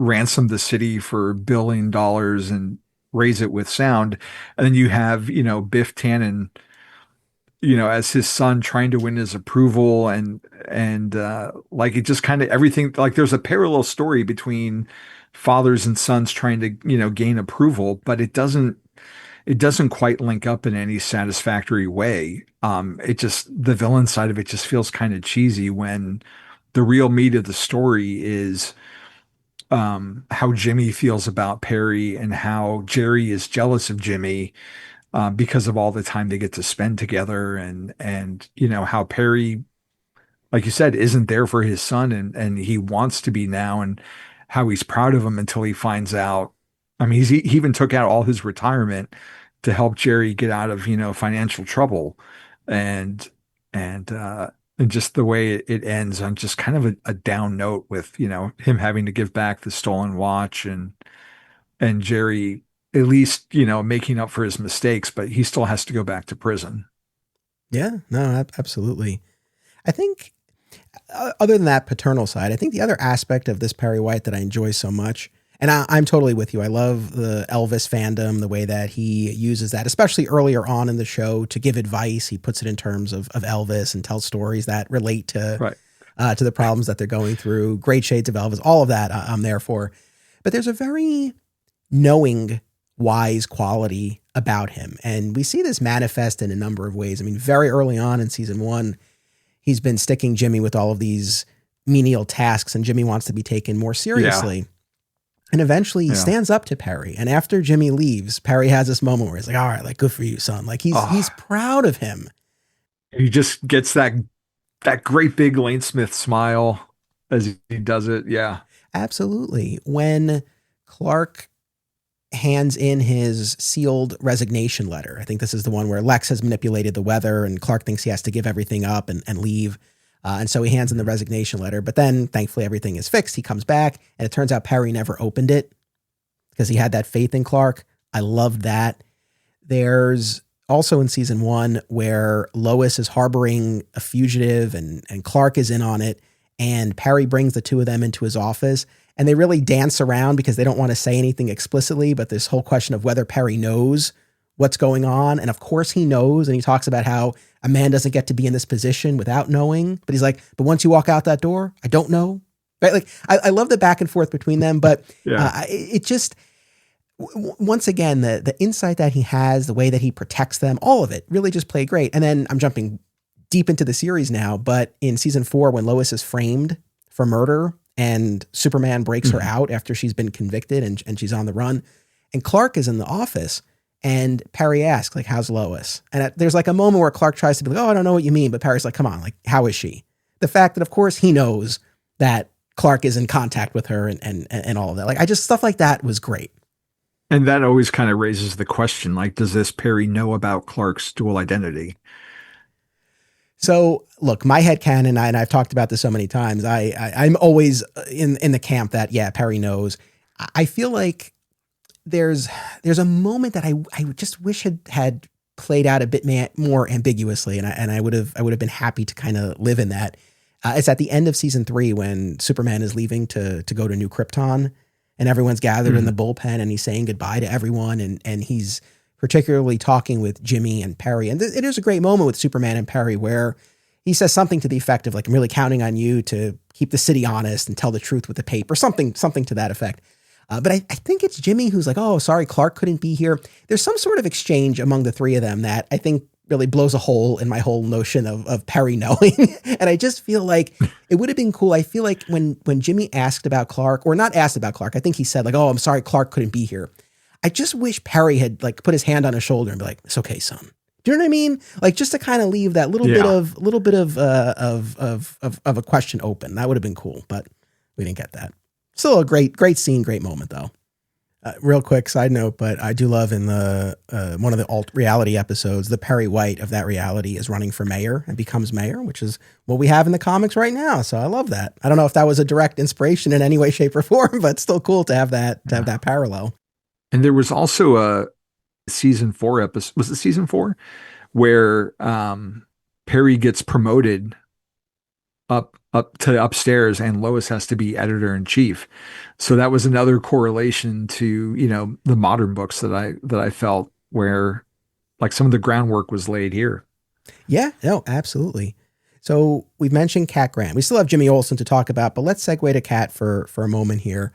ransom the city for $1 billion and raise it with sound. And then you have, Biff Tannen, as his son trying to win his approval and like it just kind of everything, like there's a parallel story between fathers and sons trying to, gain approval, but it doesn't quite link up in any satisfactory way. The villain side of it just feels kind of cheesy when the real meat of the story is how Jimmy feels about Perry and how Jerry is jealous of Jimmy because of all the time they get to spend together and how Perry, like you said, isn't there for his son and he wants to be now and how he's proud of him until he finds out. I mean, he even took out all his retirement to help Jerry get out of, financial trouble and just the way it ends on just kind of a down note with, him having to give back the stolen watch and Jerry at least, making up for his mistakes, but he still has to go back to prison.
Yeah, no, absolutely. I think other than that paternal side, I think the other aspect of this Perry White that I enjoy so much, and I'm totally with you. I love the Elvis fandom, the way that he uses that, especially earlier on in the show to give advice. He puts it in terms of Elvis and tells stories that relate to the problems that they're going through. Great shades of Elvis, all of that I'm there for. But there's a very knowing, wise quality about him. And we see this manifest in a number of ways. I mean, very early on in season 1, he's been sticking Jimmy with all of these menial tasks, and Jimmy wants to be taken more seriously. Yeah. And eventually he stands up to Perry. And after Jimmy leaves, Perry has this moment where he's like, all right, like, good for you, son. Like he's proud of him.
He just gets that great big Lane Smith smile as he does it. Yeah,
absolutely. When Clark hands in his sealed resignation letter, I think this is the one where Lex has manipulated the weather and Clark thinks he has to give everything up and leave. And so he hands in the resignation letter, but then thankfully everything is fixed. He comes back and it turns out Perry never opened it because he had that faith in Clark. I loved that. There's also in season 1 where Lois is harboring a fugitive and Clark is in on it, and Perry brings the two of them into his office and they really dance around because they don't want to say anything explicitly, but this whole question of whether Perry knows what's going on. And of course he knows. And he talks about how a man doesn't get to be in this position without knowing, but he's like, but once you walk out that door, I don't know. Right. Like I love the back and forth between them, but it just, once again, the insight that he has, the way that he protects them, all of it really just played great. And then I'm jumping deep into the series now, but in season 4, when Lois is framed for murder and Superman breaks her out after she's been convicted and she's on the run, and Clark is in the office, and Perry asks, like, how's Lois? And there's like a moment where Clark tries to be like, oh, I don't know what you mean. But Perry's like, come on, like, how is she? The fact that, of course, he knows that Clark is in contact with her and all of that. Like, stuff like that was great.
And that always kind of raises the question, like, does this Perry know about Clark's dual identity?
So look, my headcanon, and I've talked about this so many times, I'm always in the camp that, yeah, Perry knows. I feel like there's a moment that I just wish had played out a bit more ambiguously, and I would have been happy to kind of live in that. It's at the end of season 3 when Superman is leaving to go to New Krypton, and everyone's gathered in the bullpen, and he's saying goodbye to everyone, and he's particularly talking with Jimmy and Perry. And it is a great moment with Superman and Perry where he says something to the effect of, like, I'm really counting on you to keep the city honest and tell the truth with the paper, something to that effect. But I think it's Jimmy who's like, oh, sorry, Clark couldn't be here. There's some sort of exchange among the three of them that I think really blows a hole in my whole notion of Perry knowing. And I just feel like it would have been cool. I feel like when Jimmy asked about Clark, or not asked about Clark, I think he said, like, oh, I'm sorry, Clark couldn't be here. I just wish Perry had, like, put his hand on his shoulder and be like, it's okay, son. Do you know what I mean? Like, just to kind of leave that little bit of a question open. That would have been cool, but we didn't get that. Still a great scene, great moment though. Real quick side note, but I do love in the one of the alt reality episodes, the Perry White of that reality is running for mayor and becomes mayor, which is what we have in the comics right now. So I love that. I don't know if that was a direct inspiration in any way, shape, or form, but still cool to have that parallel.
And there was also a season 4 episode. Was it season 4 where Perry gets promoted up to upstairs and Lois has to be editor in chief. So that was another correlation to, the modern books that I felt where, like, some of the groundwork was laid here.
Yeah, no, absolutely. So we've mentioned Cat Grant. We still have Jimmy Olsen to talk about, but let's segue to Cat for a moment here.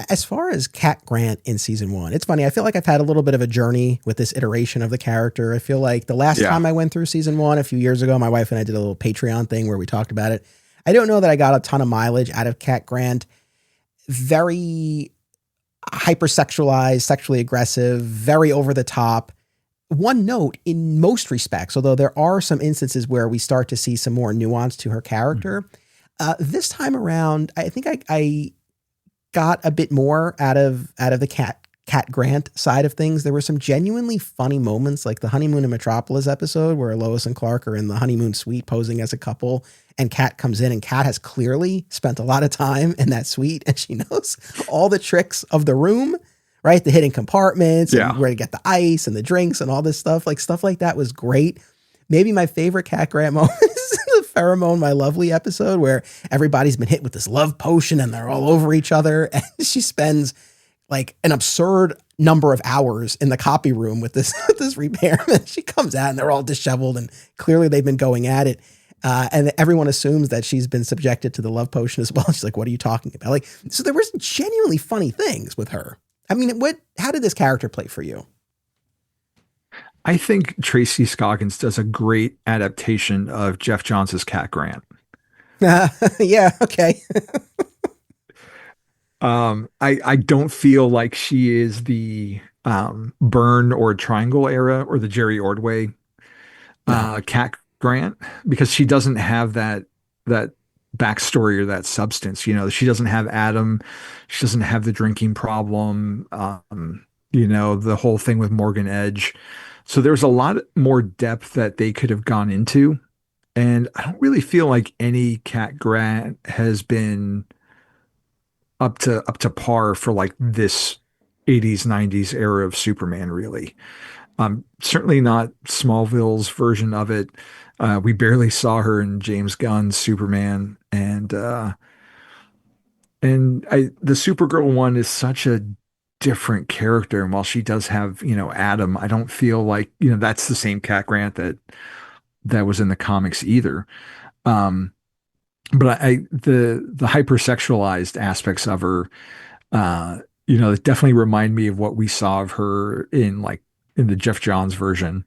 As far as Cat Grant in season 1, it's funny. I feel like I've had a little bit of a journey with this iteration of the character. I feel like the last time I went through season 1 a few years ago, my wife and I did a little Patreon thing where we talked about it. I don't know that I got a ton of mileage out of Cat Grant. Very hypersexualized, sexually aggressive, very over the top. One note, in most respects, although there are some instances where we start to see some more nuance to her character, this time around, I think I got a bit more out of the Cat Grant side of things. There were some genuinely funny moments, like the Honeymoon in Metropolis episode where Lois and Clark are in the honeymoon suite posing as a couple, and Cat comes in, and Cat has clearly spent a lot of time in that suite, and she knows all the tricks of the room, right? The hidden compartments, and where to get the ice and the drinks and all this stuff. Like, stuff like that was great. Maybe my favorite Cat Grant moment is the Pheromone My Lovely episode where everybody's been hit with this love potion and they're all over each other. And she spends like an absurd number of hours in the copy room with this, this repairman. She comes out and they're all disheveled and clearly they've been going at it. And everyone assumes that she's been subjected to the love potion as well. She's like, what are you talking about? Like, so there was genuinely funny things with her. I mean, how did this character play for you?
I think Tracy Scoggins does a great adaptation of Jeff Johns' Cat Grant.
Yeah. Okay.
I don't feel like she is the Byrne or Triangle era or the Jerry Ordway Cat Grant, because she doesn't have that backstory or that substance. You know, she doesn't have Adam. She doesn't have the drinking problem. You know, the whole thing with Morgan Edge. So there's a lot more depth that they could have gone into. And I don't really feel like any Cat Grant has been up to par for like this 80s, 90s era of Superman, really. Certainly not Smallville's version of it. We barely saw her in James Gunn's Superman, and the Supergirl one is such a different character. And while she does have, you know, Adam, I don't feel like, you know, that's the same Cat Grant that was in the comics either. But the hypersexualized aspects of her, you know, it definitely remind me of what we saw of her in the Jeff Johns version.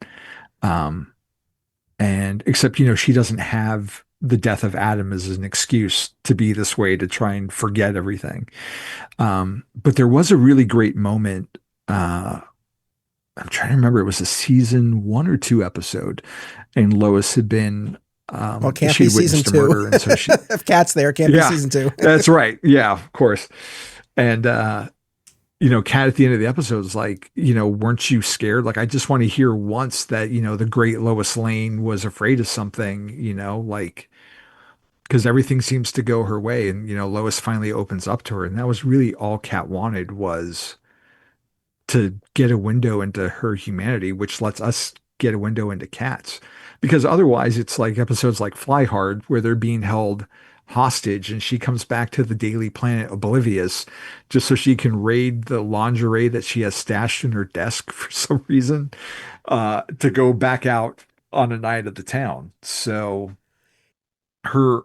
And except, you know, she doesn't have the death of Adam as an excuse to be this way, to try and forget everything. But there was a really great moment. I'm trying to remember, it was a season 1 or 2 episode, and Lois had been,
well, it can't be season 2.
Murder, and so
if Cat's there, it can't be season 2.
That's right. Yeah, of course. And, you know, Cat at the end of the episode is like, you know, weren't you scared? Like, I just want to hear once that, you know, the great Lois Lane was afraid of something, you know, like, because everything seems to go her way. And, you know, Lois finally opens up to her. And that was really all Cat wanted, was to get a window into her humanity, which lets us get a window into Cat's. Because otherwise it's like episodes like Fly Hard, where they're being held hostage and she comes back to the Daily Planet oblivious just so she can raid the lingerie that she has stashed in her desk for some reason, to go back out on a night at the town. So her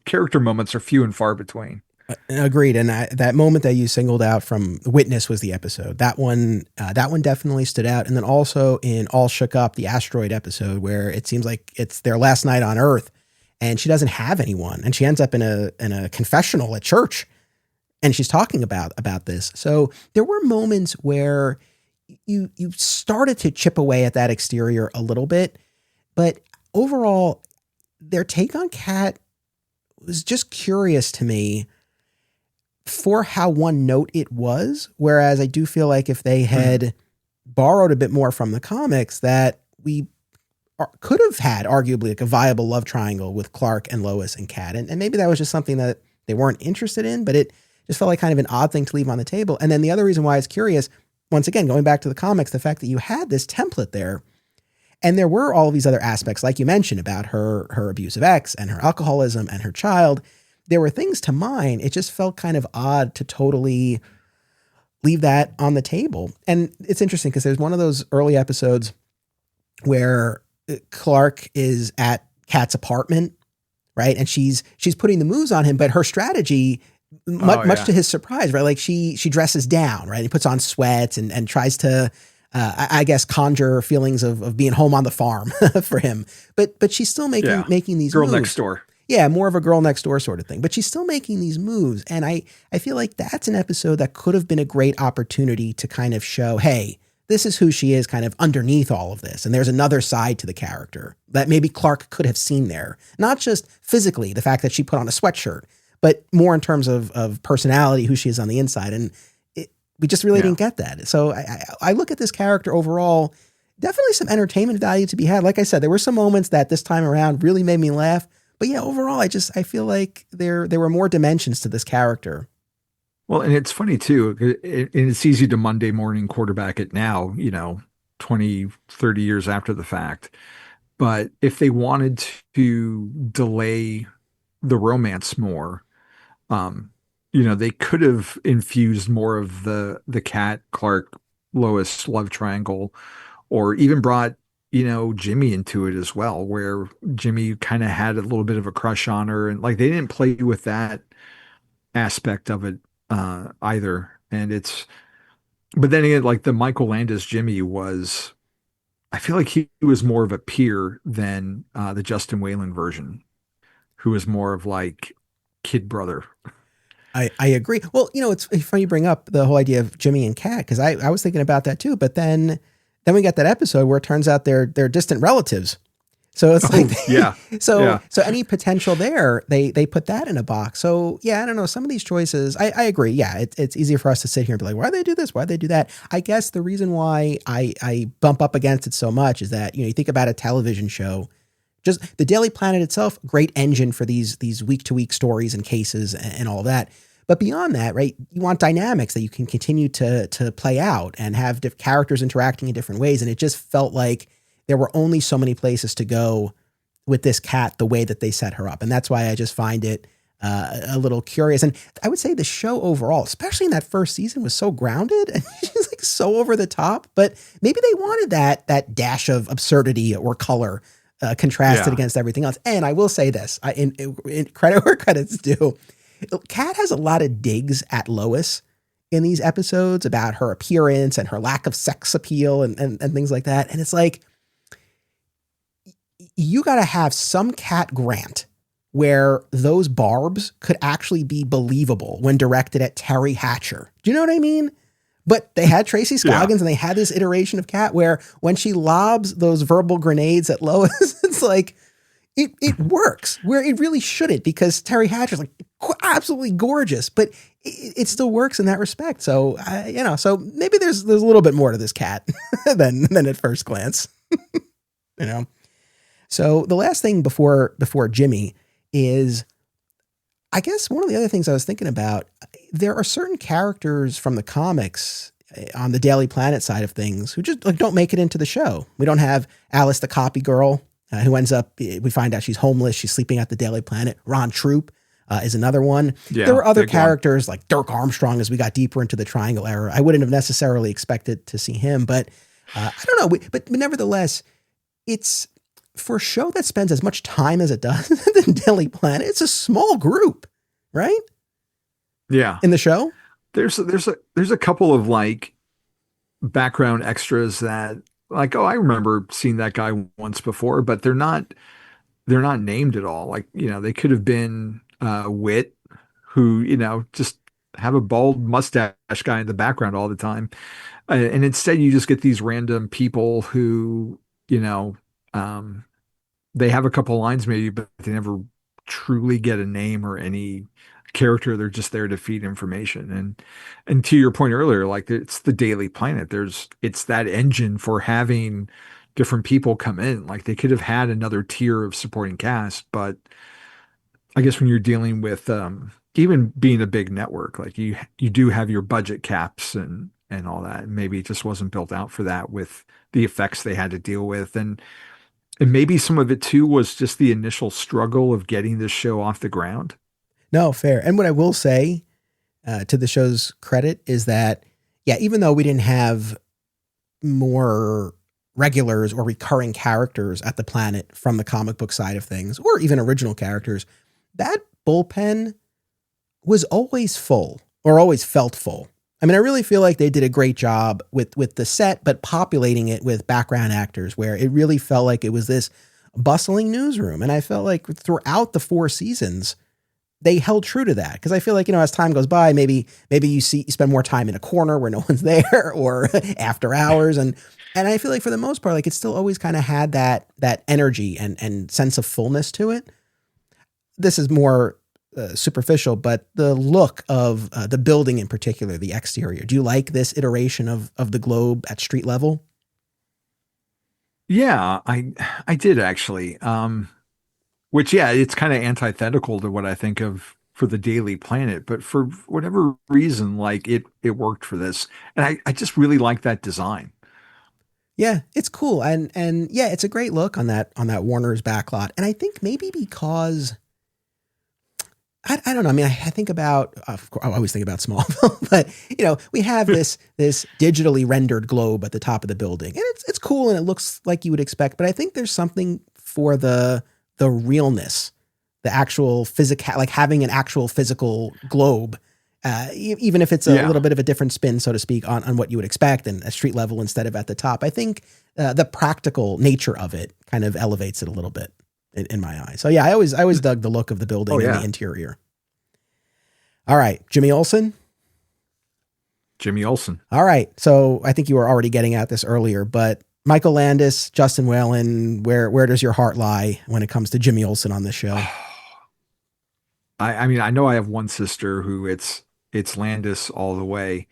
character moments are few and far between.
Agreed. And that moment that you singled out from Witness was the episode. That one definitely stood out. And then also in All Shook Up, the asteroid episode, where it seems like it's their last night on Earth and she doesn't have anyone. And she ends up in a confessional at church and she's talking about this. So there were moments where you started to chip away at that exterior a little bit, but overall their take on Cat was just curious to me for how one note it was. Whereas I do feel like if they had borrowed a bit more from the comics, that we could have had arguably like a viable love triangle with Clark and Lois and Cat. And maybe that was just something that they weren't interested in, but it just felt like kind of an odd thing to leave on the table. And then the other reason why it's curious, once again, going back to the comics, the fact that you had this template there and there were all of these other aspects, like you mentioned about her abusive ex and her alcoholism and her child. There were things to mine. It just felt kind of odd to totally leave that on the table. And it's interesting because there's one of those early episodes where Clark is at Cat's apartment, right? And she's putting the moves on him, but her strategy, much to his surprise, right? Like she dresses down, right? He puts on sweats and tries to, I guess, conjure feelings of being home on the farm for him. But she's still making these
girl
moves.
next door.
Yeah, more of a girl next door sort of thing. But she's still making these moves. And I feel like that's an episode that could have been a great opportunity to kind of show, hey, this is who she is kind of underneath all of this. And there's another side to the character that maybe Clark could have seen there. Not just physically, the fact that she put on a sweatshirt, but more in terms of personality, who she is on the inside. And we just really didn't get that. So I look at this character overall, definitely some entertainment value to be had. Like I said, there were some moments that this time around really made me laugh. But yeah, overall, I feel like there were more dimensions to this character.
Well, and it's funny too, and it's easy to Monday morning quarterback it now, 20, 30 years after the fact. But if they wanted to delay the romance more, um, they could have infused more of the Cat Clark Lois love triangle, or even brought, Jimmy into it as well, where Jimmy kind of had a little bit of a crush on her, and like they didn't play with that aspect of it either. But then again, like the Michael Landis Jimmy was, I feel like he was more of a peer than the Justin Whalen version, who was more of like kid brother.
I agree. Well, it's funny you bring up the whole idea of Jimmy and Kat, because I was thinking about that too. But then we got that episode where it turns out they're distant relatives. So it's like,
yeah.
So any potential there, they put that in a box. So yeah, I don't know. Some of these choices, I agree. Yeah, it's easier for us to sit here and be like, why do they do this? Why do they do that? I guess the reason why I bump up against it so much is that, you think about a television show, just the Daily Planet itself, great engine for these week to week stories and cases and all of that. But beyond that, right, you want dynamics that you can continue to play out and have characters interacting in different ways. And it just felt like there were only so many places to go with this Cat, the way that they set her up. And that's why I just find it a little curious. And I would say the show overall, especially in that first season, was so grounded and she's like so over the top. But maybe they wanted that dash of absurdity or color contrasted against everything else. And I will say this, in credit where credit's due, Kat has a lot of digs at Lois in these episodes about her appearance and her lack of sex appeal and things like that. And it's like, you got to have some Cat Grant where those barbs could actually be believable when directed at Terry Hatcher. Do you know what I mean? But they had Tracy Scoggins and they had this iteration of Kat where when she lobs those verbal grenades at Lois, it's like, it works where it really shouldn't, because Terry Hatcher's like absolutely gorgeous, but it still works in that respect. So, so maybe there's a little bit more to this Cat than at first glance, So the last thing before Jimmy is, I guess one of the other things I was thinking about, there are certain characters from the comics on the Daily Planet side of things who just like don't make it into the show. We don't have Alice the copy girl, who ends up, we find out she's homeless. She's sleeping at the Daily Planet. Ron Troop is another one.
Yeah,
there were other characters like Dirk Armstrong as we got deeper into the Triangle era. I wouldn't have necessarily expected to see him, but I don't know. But nevertheless, it's for a show that spends as much time as it does in Daily Planet. It's a small group, right?
Yeah.
In the show,
there's a couple of like background extras that, like, oh, I remember seeing that guy once before, but they're not named at all. Like, they could have been Wit, who, just have a bald mustache guy in the background all the time. And instead you just get these random people who, they have a couple lines maybe, but they never truly get a name or any character. They're just there to feed information. And to your point earlier, like it's the Daily Planet. It's that engine for having different people come in. Like they could have had another tier of supporting cast, but I guess when you're dealing with even being a big network, like you do have your budget caps and all that. And maybe it just wasn't built out for that with the effects they had to deal with. And maybe some of it too was just the initial struggle of getting this show off the ground.
No, fair. And what I will say to the show's credit is that, yeah, even though we didn't have more regulars or recurring characters at the Planet from the comic book side of things, or even original characters, that bullpen was always full or always felt full. I mean, I really feel like they did a great job with the set, but populating it with background actors where it really felt like it was this bustling newsroom. And I felt like throughout the 4 seasons, they held true to that. Cause I feel like, as time goes by, maybe you spend more time in a corner where no one's there or after hours. And I feel like for the most part, like it still always kind of had that energy and sense of fullness to it. This is more superficial, but the look of the building in particular, the exterior. Do you like this iteration of the globe at street level?
Yeah, I did actually. Which, yeah, it's kind of antithetical to what I think of for the Daily Planet, but for whatever reason, like it worked for this. And I just really like that design.
Yeah, it's cool, and yeah, it's a great look on that Warner's backlot. And I think maybe because I don't know. I mean, I think about, of course, I always think about Smallville, but we have this digitally rendered globe at the top of the building, and it's cool and it looks like you would expect. But I think there's something for the realness, the actual physical, like having an actual physical globe, even if it's a
Yeah.
little bit of a different spin, so to speak, on what you would expect, and a street level instead of at the top. I think the practical nature of it kind of elevates it a little bit in my eyes. So yeah, I always dug the look of the building
Oh,
and
yeah.
the interior. All right, Jimmy Olsen.
Jimmy Olsen.
All right, so I think you were already getting at this earlier, but Michael Landis, Justin Whalen, where does your heart lie when it comes to Jimmy Olsen on this show?
I mean, I know I have one sister who it's Landis all the way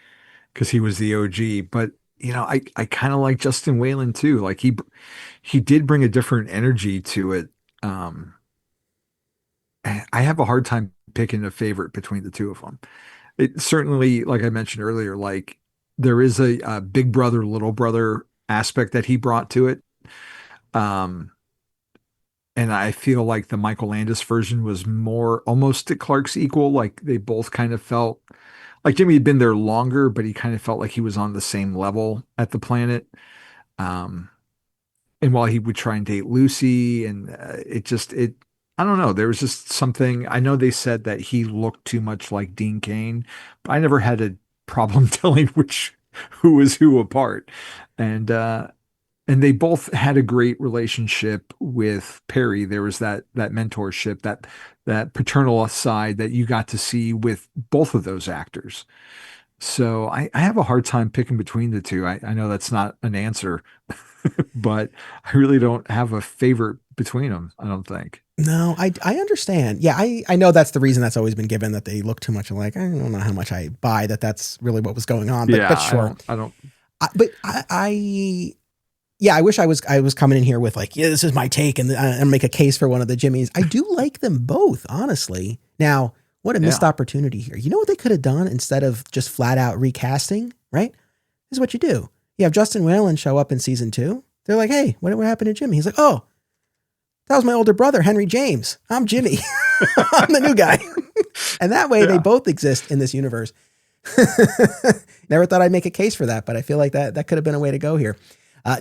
because he was the OG, but I kind of like Justin Whalen too. Like he did bring a different energy to it. Um, I have a hard time picking a favorite between the two of them. It certainly, like I mentioned earlier, like there is a big brother, little brother aspect that he brought to it. Um, and I feel like the Michael Landis version was more almost to Clark's equal. Like they both kind of felt like Jimmy had been there longer, but he kind of felt like he was on the same level at the planet. Um, and while he would try and date Lucy, and I don't know, there was just something. I know they said that he looked too much like Dean Cain, but I never had a problem telling who was who apart. And and they both had a great relationship with Perry. There was that mentorship, that paternal side that you got to see with both of those actors. So I have a hard time picking between the two. I know that's not an answer, but I really don't have a favorite between them, I don't think.
No, I understand. Yeah, I know that's the reason that's always been given, that they look too much alike. I don't know how much I buy that that's really what was going on, but
Yeah,
sure.
I don't.
But yeah, I wish I was coming in here with like, yeah, this is my take, and make a case for one of the Jimmys. I do like them both, honestly. Now, what a missed
Yeah.
opportunity here. You know what they could have done instead of just flat out recasting, right? This is what you do. You have Justin Whalen show up in season 2. They're like, hey, what happened to Jimmy? He's like, oh, that was my older brother, Henry James. I'm Jimmy. I'm the new guy. And that way they
Yeah.
both exist in this universe. Never thought I'd make a case for that, but I feel like that could have been a way to go here.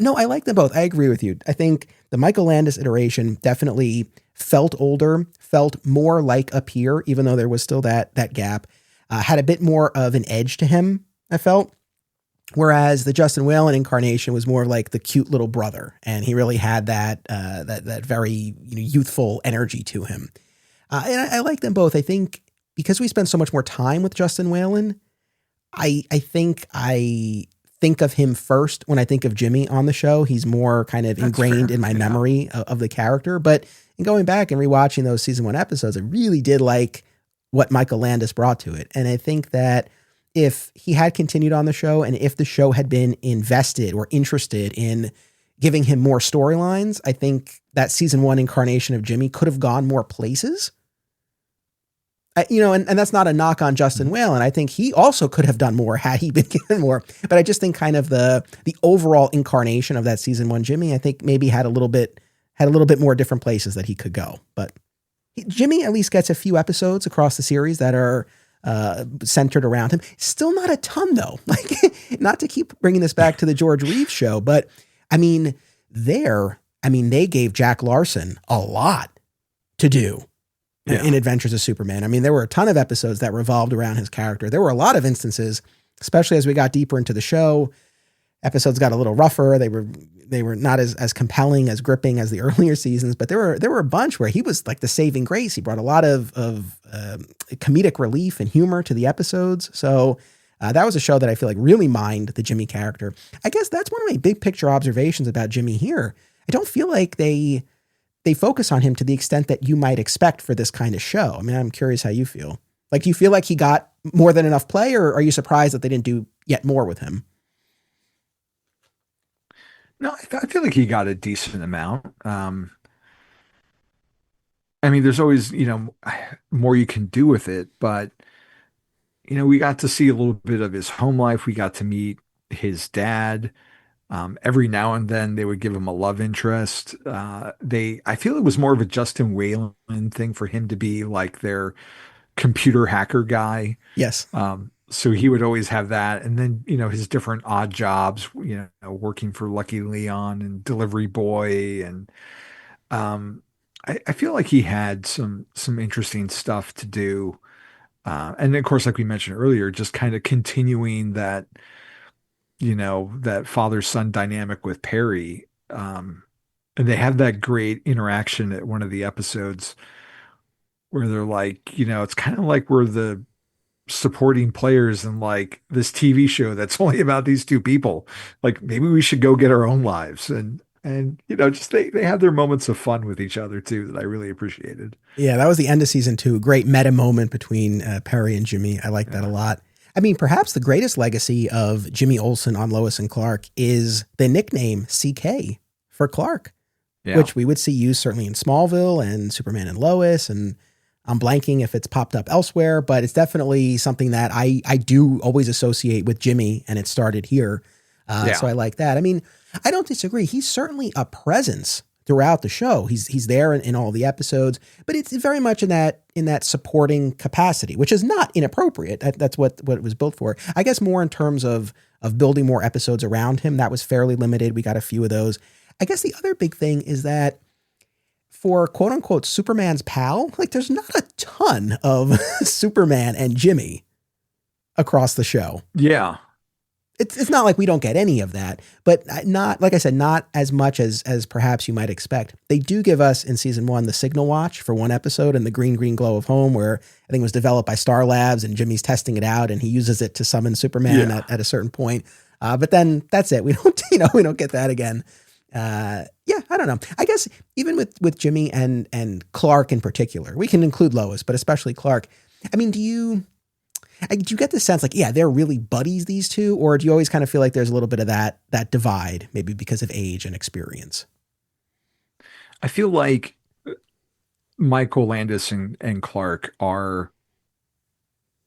No, I like them both. I agree with you. I think the Michael Landis iteration definitely felt older, felt more like a peer, even though there was still that gap. Had a bit more of an edge to him, I felt. Whereas the Justin Whalen incarnation was more like the cute little brother, and he really had that very youthful energy to him. And I like them both. I think because we spend so much more time with Justin Whalen, I think of him first when I think of Jimmy on the show. He's more kind of
That's
ingrained
fair.
in my
Yeah.
memory of the character. But in going back and rewatching those season 1 episodes, I really did like what Michael Landis brought to it. And I think that if he had continued on the show, and if the show had been invested or interested in giving him more storylines, I think that season 1 incarnation of Jimmy could have gone more places. And that's not a knock on Justin Whalen. I think he also could have done more had he been given more. But I just think kind of the overall incarnation of that season 1 Jimmy, I think maybe had a little bit more different places that he could go. But Jimmy at least gets a few episodes across the series that are centered around him. Still not a ton though. Like, not to keep bringing this back to the George Reeves show, but I mean, they gave Jack Larson a lot to do.
Yeah.
In Adventures of Superman. I mean, there were a ton of episodes that revolved around his character. There were a lot of instances, especially as we got deeper into the show. Episodes got a little rougher. They were not as compelling, as gripping as the earlier seasons, but there were a bunch where he was like the saving grace. He brought a lot of comedic relief and humor to the episodes. So that was a show that I feel like really mined the Jimmy character. I guess that's one of my big picture observations about Jimmy here. I don't feel like they focus on him to the extent that you might expect for this kind of show. I mean, I'm curious how you feel. Like, do you feel like he got more than enough play, or are you surprised that they didn't do yet more with him?
No, I feel like he got a decent amount. I mean, there's always, more you can do with it, but we got to see a little bit of his home life. We got to meet his dad. Every now and then they would give him a love interest. I feel it was more of a Justin Whalen thing for him to be like their computer hacker guy.
Yes.
So he would always have that. And then, his different odd jobs, working for Lucky Leon and Delivery Boy. And I feel like he had some interesting stuff to do. And of course, like we mentioned earlier, just kind of continuing that father-son dynamic with Perry. And they have that great interaction at one of the episodes where they're like, it's kind of like we're the supporting players in like this TV show that's only about these two people. Like maybe we should go get our own lives. And just they have their moments of fun with each other too that I really appreciated.
Yeah, that was the end of season 2. Great meta moment between Perry and Jimmy. I like that a lot. I mean, perhaps the greatest legacy of Jimmy Olsen on Lois and Clark is the nickname CK for Clark, which we would see used certainly in Smallville and Superman and Lois. And I'm blanking if it's popped up elsewhere, but it's definitely something that I do always associate with Jimmy, and it started here. So I like that. I mean, I don't disagree. He's certainly a presence throughout the show. He's there in all the episodes, but it's very much in that supporting capacity, which is not inappropriate. That's what it was built for. I guess more in terms of building more episodes around him. That was fairly limited. We got a few of those. I guess the other big thing is that for quote unquote Superman's pal, like there's not a ton of Superman and Jimmy across the show.
Yeah.
It's not like we don't get any of that, but not, like I said, not as much as perhaps you might expect. They do give us in season 1 the Signal Watch for one episode and the green glow of home, where I think it was developed by Star Labs and Jimmy's testing it out and he uses it to summon Superman at a certain point. But then that's it. We don't get that again. I don't know. I guess even with Jimmy and Clark in particular, we can include Lois, but especially Clark. I mean, do you get the sense like, they're really buddies, these two, or do you always kind of feel like there's a little bit of that divide, maybe because of age and experience?
I feel like Michael Landis and Clark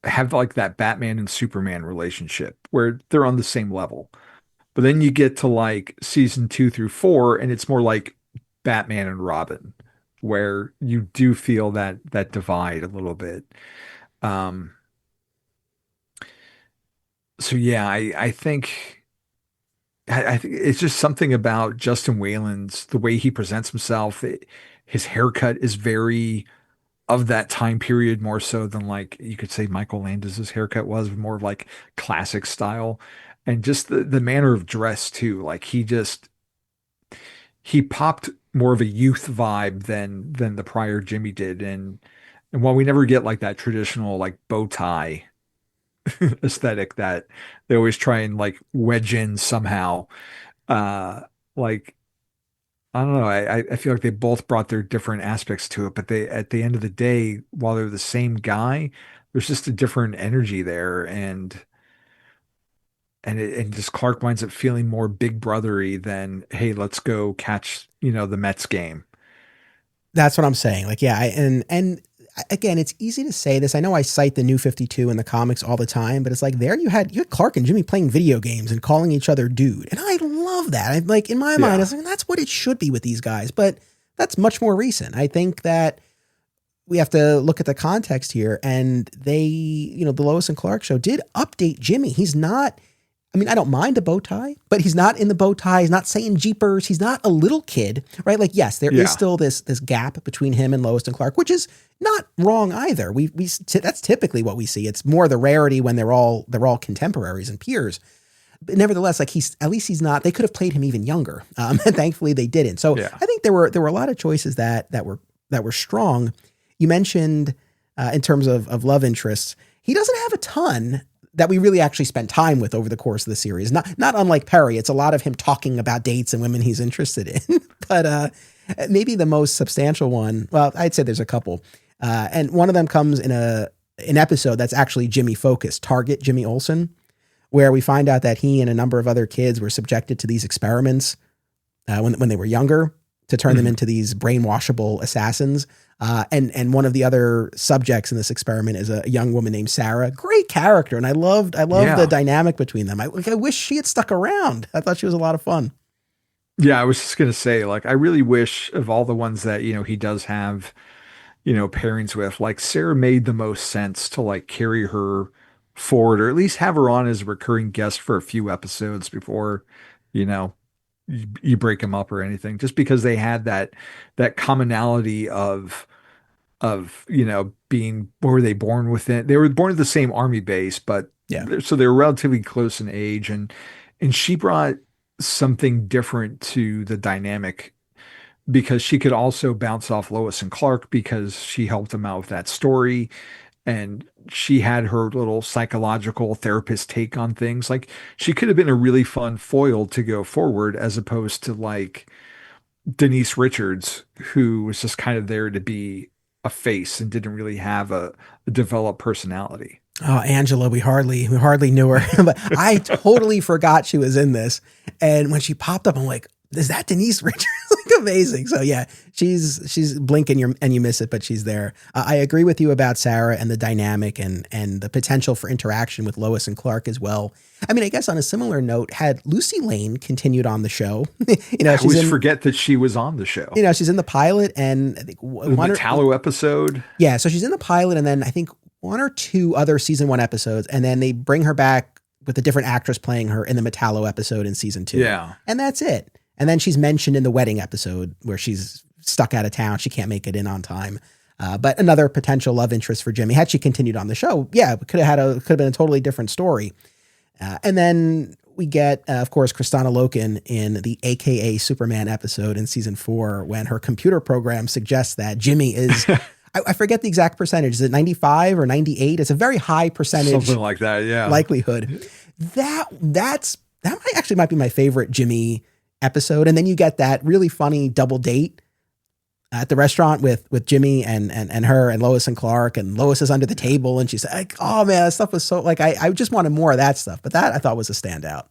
have like that Batman and Superman relationship where they're on the same level. But then you get to like season 2 through 4, and it's more like Batman and Robin, where you do feel that divide a little bit. So yeah, I think it's just something about Justin Whalen's, the way he presents himself. His haircut is very of that time period, more so than like you could say Michael Landis's haircut was more of like classic style, and just the manner of dress too. Like he popped more of a youth vibe than the prior Jimmy did, and while we never get like that traditional like bow tie aesthetic that they always try and like wedge in somehow. Like, I don't know. I feel like they both brought their different aspects to it, but at the end of the day, while they're the same guy, there's just a different energy there. And just Clark winds up feeling more big brothery than, hey, let's go catch, the Mets game.
That's what I'm saying. Like, and again, it's easy to say this. I know I cite the New 52 in the comics all the time, but it's like there you had Clark and Jimmy playing video games and calling each other dude. And I love that. Like in my mind, I was like, that's what it should be with these guys, but that's much more recent. I think that we have to look at the context here, and they, the Lois and Clark show did update Jimmy. He's not, I mean, I don't mind the bow tie, but he's not in the bow tie. He's not saying Jeepers. He's not a little kid, right? Like, yes, there is still this gap between him and Lois and Clark, which is not wrong either. That's typically what we see. It's more the rarity when they're all contemporaries and peers. But nevertheless, like he's not. They could have played him even younger, and thankfully they didn't. So I think there were a lot of choices that were strong. You mentioned in terms of love interests, he doesn't have a ton that we really actually spend time with over the course of the series. Not unlike Perry. It's a lot of him talking about dates and women he's interested in. But maybe the most substantial one, well, I'd say there's a couple. And one of them comes in an episode that's actually Jimmy focused, Target Jimmy Olsen, where we find out that he and a number of other kids were subjected to these experiments when they were younger to turn them into these brainwashable assassins. And one of the other subjects in this experiment is a young woman named Sarah. Great character, and I love the
Yeah.
dynamic between them. I wish she had stuck around. I thought she was a lot of fun.
Yeah, I was just gonna say, like, I really wish of all the ones that, he does have, pairings with, like Sarah made the most sense to like carry her forward, or at least have her on as a recurring guest for a few episodes before, you know, you break them up or anything, just because they had that commonality of being, what were they born within? They were born at the same army base, but
Yeah.
so they were relatively close in age, and she brought something different to the dynamic because she could also bounce off Lois and Clark because she helped them out with that story, and she had her little psychological therapist take on things. Like, she could have been a really fun foil to go forward, as opposed to like Denise Richards, who was just kind of there to be a face and didn't really have a developed personality.
Oh, Angela, we hardly knew her, but I totally forgot she was in this. And when she popped up, I'm like, is that Denise Richards? Like, amazing. So yeah, she's blinking and you miss it, but she's there. I agree with you about Sarah and the dynamic and the potential for interaction with Lois and Clark as well. I mean, I guess on a similar note, had Lucy Lane continued on the show,
I
she's
always
in,
forget that she was on the show.
she's in the pilot, and I think
The Metallo episode.
yeah, so she's in the pilot, and then I think one or two other season 1 episodes, and then they bring her back with a different actress playing her in the Metallo episode in season 2.
Yeah.
And that's it. And then she's mentioned in the wedding episode where she's stuck out of town. She can't make it in on time. But another potential love interest for Jimmy. Had she continued on the show, yeah, it could have been a totally different story. And then we get, of course, Kristana Loken in the AKA Superman episode in season 4, when her computer program suggests that Jimmy is, I forget the exact percentage. Is it 95 or 98? It's a very high percentage.
Something like that, yeah.
Likelihood. That might be my favorite Jimmy episode. And then you get that really funny double date at the restaurant with Jimmy and her and Lois and Clark, and Lois is under the table and she's like, oh man, that stuff was so, like, I just wanted more of that stuff. But that I thought was a standout,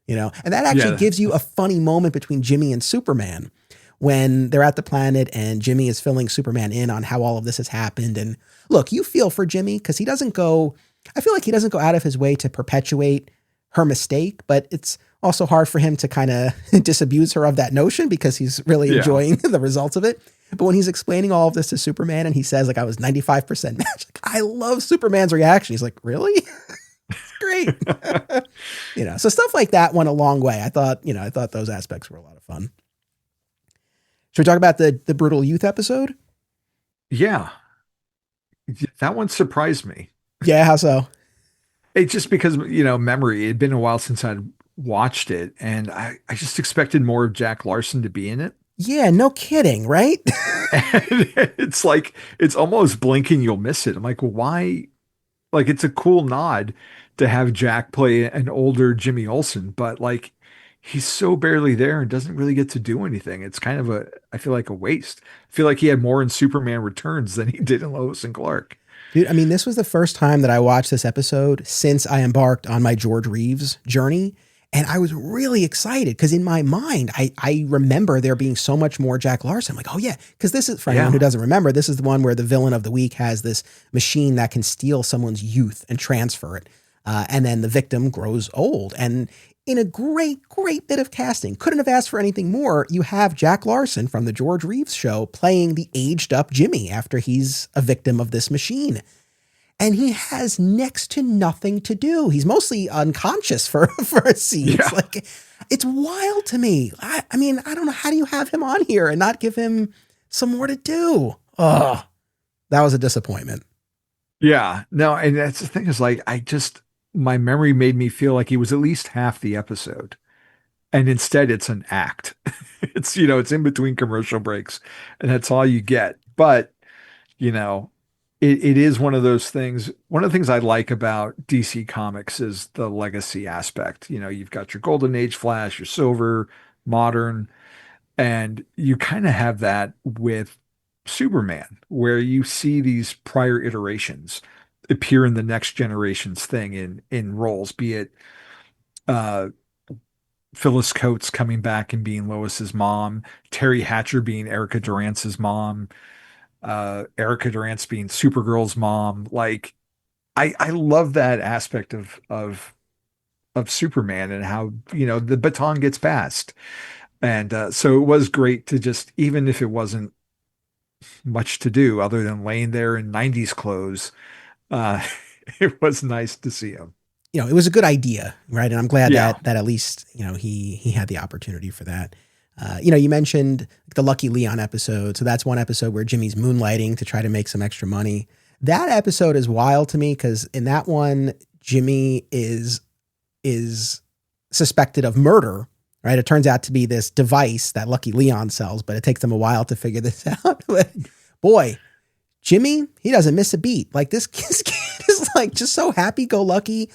and that actually gives you a funny moment between Jimmy and Superman when they're at the planet and Jimmy is filling Superman in on how all of this has happened. And look, you feel for Jimmy because I feel like he doesn't go out of his way to perpetuate her mistake, but it's also hard for him to kind of disabuse her of that notion because he's really enjoying the results of it. But when he's explaining all of this to Superman and he says, like, I was 95% match, like, I love Superman's reaction. He's like, really? It's great. So stuff like that went a long way. I thought those aspects were a lot of fun. Should we talk about the Brutal Youth episode?
Yeah. That one surprised me.
Yeah, how so?
It's just because, memory. It had been a while since I'd watched it, and I just expected more of Jack Larson to be in it.
Yeah, no kidding, right?
And it's like, it's almost blinking, you'll miss it. I'm like, well, why? Like, it's a cool nod to have Jack play an older Jimmy Olsen, but like, he's so barely there and doesn't really get to do anything. It's kind of I feel like a waste. I feel like he had more in Superman Returns than he did in Lois and Clark.
Dude, I mean, this was the first time that I watched this episode since I embarked on my George Reeves journey. And I was really excited because in my mind, I remember there being so much more Jack Larson. I'm like, oh yeah, because this is, for anyone who doesn't remember, this is the one where the villain of the week has this machine that can steal someone's youth and transfer it. And then the victim grows old. And in a great bit of casting, couldn't have asked for anything more. You have Jack Larson from the George Reeves show playing the aged up Jimmy after he's a victim of this machine. And he has next to nothing to do. He's mostly unconscious for a scene. Yeah. Like, it's wild to me. I mean, I don't know. How do you have him on here and not give him some more to do? Oh, that was a disappointment.
Yeah, no. And that's the thing is, like, my memory made me feel like he was at least half the episode. And instead it's an act. It's in between commercial breaks and that's all you get. But, it is one of those things. One of the things I like about DC Comics is the legacy aspect. You've got your Golden Age Flash, your Silver, Modern, and you kind of have that with Superman, where you see these prior iterations appear in the next generation's thing in roles, be it Phyllis Coates coming back and being Lois's mom, Terry Hatcher being Erica Durance's mom, Erica Durant's being Supergirl's mom. Like I love that aspect of Superman and how, the baton gets passed. And so it was great to just, even if it wasn't much to do other than laying there in 90s clothes, uh, it was nice to see him.
It was a good idea, right? And I'm glad
Yeah.
that at least, he had the opportunity for that. You mentioned the Lucky Leon episode. So that's one episode where Jimmy's moonlighting to try to make some extra money. That episode is wild to me because in that one, Jimmy is suspected of murder, right? It turns out to be this device that Lucky Leon sells, but it takes them a while to figure this out. But boy, Jimmy, he doesn't miss a beat. Like this kid is like just so happy-go-lucky.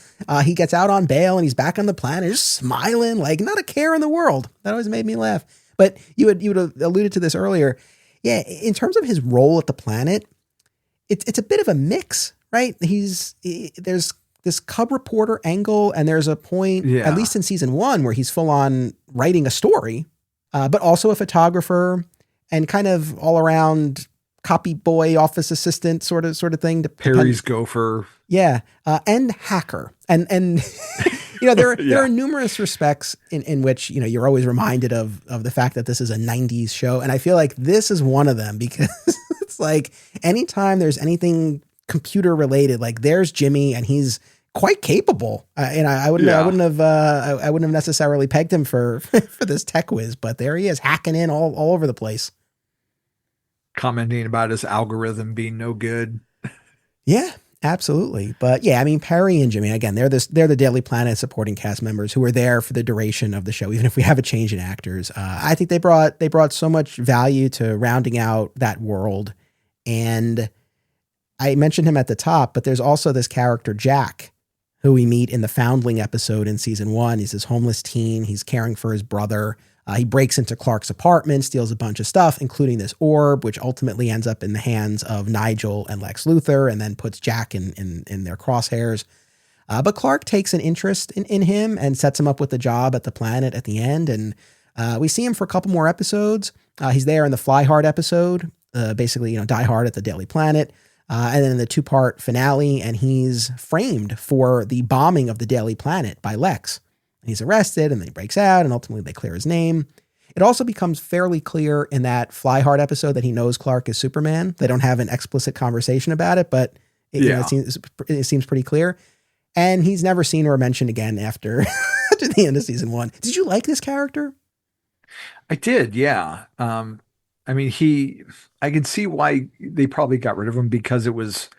He gets out on bail and he's back on the planet, just smiling, like not a care in the world. That always made me laugh. But you had alluded to this earlier. Yeah, in terms of his role at the planet, it's a bit of a mix, right? There's this cub reporter angle, and there's a point, at least in season 1, where he's full on writing a story, but also a photographer and kind of all around copy boy, office assistant sort of thing.
Perry's gopher.
Yeah. And hacker. And there are numerous respects in which, you're always reminded of the fact that this is a 90s show. And I feel like this is one of them because it's like anytime there's anything computer related, like there's Jimmy and he's quite capable. And I wouldn't have necessarily pegged him for this tech whiz, but there he is hacking in all over the place.
Commenting about his algorithm being no good.
Yeah, absolutely. But yeah, I mean, Perry and Jimmy, again, they're the Daily Planet supporting cast members who are there for the duration of the show, even if we have a change in actors. I think they brought so much value to rounding out that world. And I mentioned him at the top, but there's also this character, Jack, who we meet in the Foundling episode in season 1. He's this homeless teen. He's caring for his brother. He breaks into Clark's apartment, steals a bunch of stuff, including this orb, which ultimately ends up in the hands of Nigel and Lex Luthor, and then puts Jack in their crosshairs. But Clark takes an interest in him and sets him up with a job at the planet at the end. And we see him for a couple more episodes. He's there in the Fly Hard episode, basically, Die Hard at the Daily Planet. And then in the 2-part finale, and he's framed for the bombing of the Daily Planet by Lex. And he's arrested, and then he breaks out, and ultimately they clear his name. It also becomes fairly clear in that Fly Hard episode that he knows Clark is Superman. They don't have an explicit conversation about it, but it seems pretty clear. And he's never seen or mentioned again after the end of season 1. Did you like this character?
I did, yeah. I mean, I can see why they probably got rid of him because it was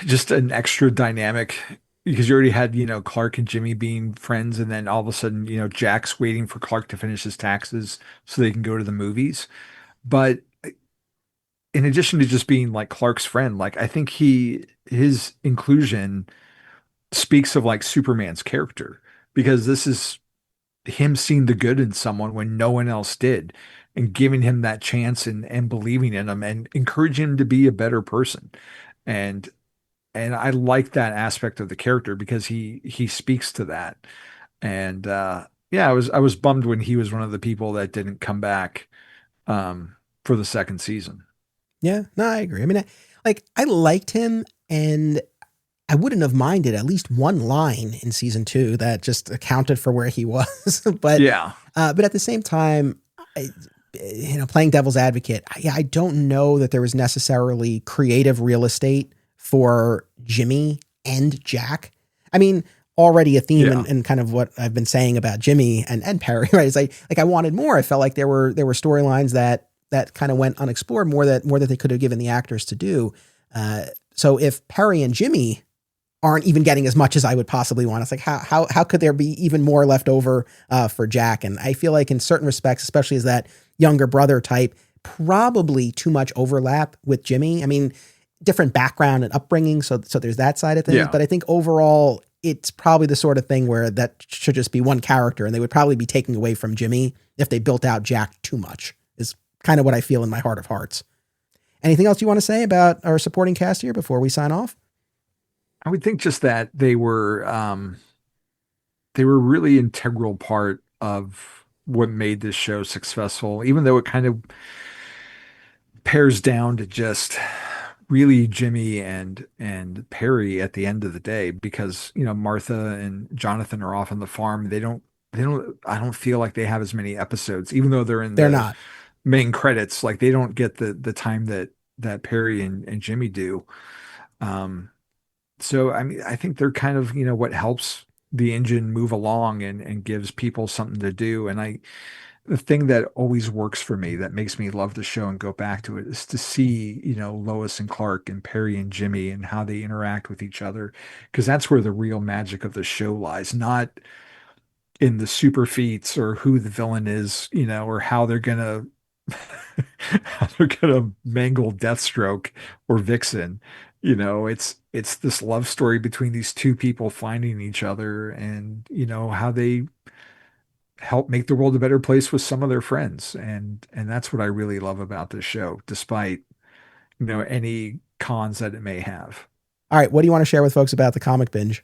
just an extra dynamic because you already had, Clark and Jimmy being friends. And then all of a sudden, Jack's waiting for Clark to finish his taxes so they can go to the movies. But in addition to just being like Clark's friend, like I think his inclusion speaks of like Superman's character because this is him seeing the good in someone when no one else did and giving him that chance and believing in him and encouraging him to be a better person. And I like that aspect of the character because he speaks to that. And yeah, I was bummed when he was one of the people that didn't come back for the second season.
Yeah, no, I agree. I mean, I liked him, and I wouldn't have minded at least one line in season 2 that just accounted for where he was. But
yeah,
but at the same time, playing devil's advocate, I don't know that there was necessarily creative real estate for Jimmy and Jack. I mean, already a theme and kind of what I've been saying about Jimmy and Perry, right? It's like I wanted more. I felt like there were storylines that kind of went unexplored, more that they could have given the actors to do. So if Perry and Jimmy aren't even getting as much as I would possibly want, it's like how could there be even more left over for Jack? And I feel like in certain respects, especially as that younger brother type, probably too much overlap with Jimmy. I mean, different background and upbringing. So there's that side of things. Yeah. But I think overall, it's probably the sort of thing where that should just be one character, and they would probably be taking away from Jimmy if they built out Jack too much, is kind of what I feel in my heart of hearts. Anything else you want to say about our supporting cast here before we sign off?
I would think just that they were really integral part of what made this show successful, even though it kind of pairs down to just really Jimmy and Perry at the end of the day, because Martha and Jonathan are off on the farm. They don't I don't feel like they have as many episodes, even though they're in
They're
the
not.
main credits. Like they don't get the time that Perry and Jimmy do. Um, so I mean, I think they're kind of, what helps the engine move along and gives people something to do. And the thing that always works for me, that makes me love the show and go back to it, is to see, Lois and Clark and Perry and Jimmy and how they interact with each other. Because that's where the real magic of the show lies, not in the super feats or who the villain is, or how they're gonna how they're gonna mangle Deathstroke or Vixen. It's this love story between these two people finding each other, and how they help make the world a better place with some of their friends. And that's what I really love about this show, despite any cons that it may have.
All right. What do you want to share with folks about the comic binge?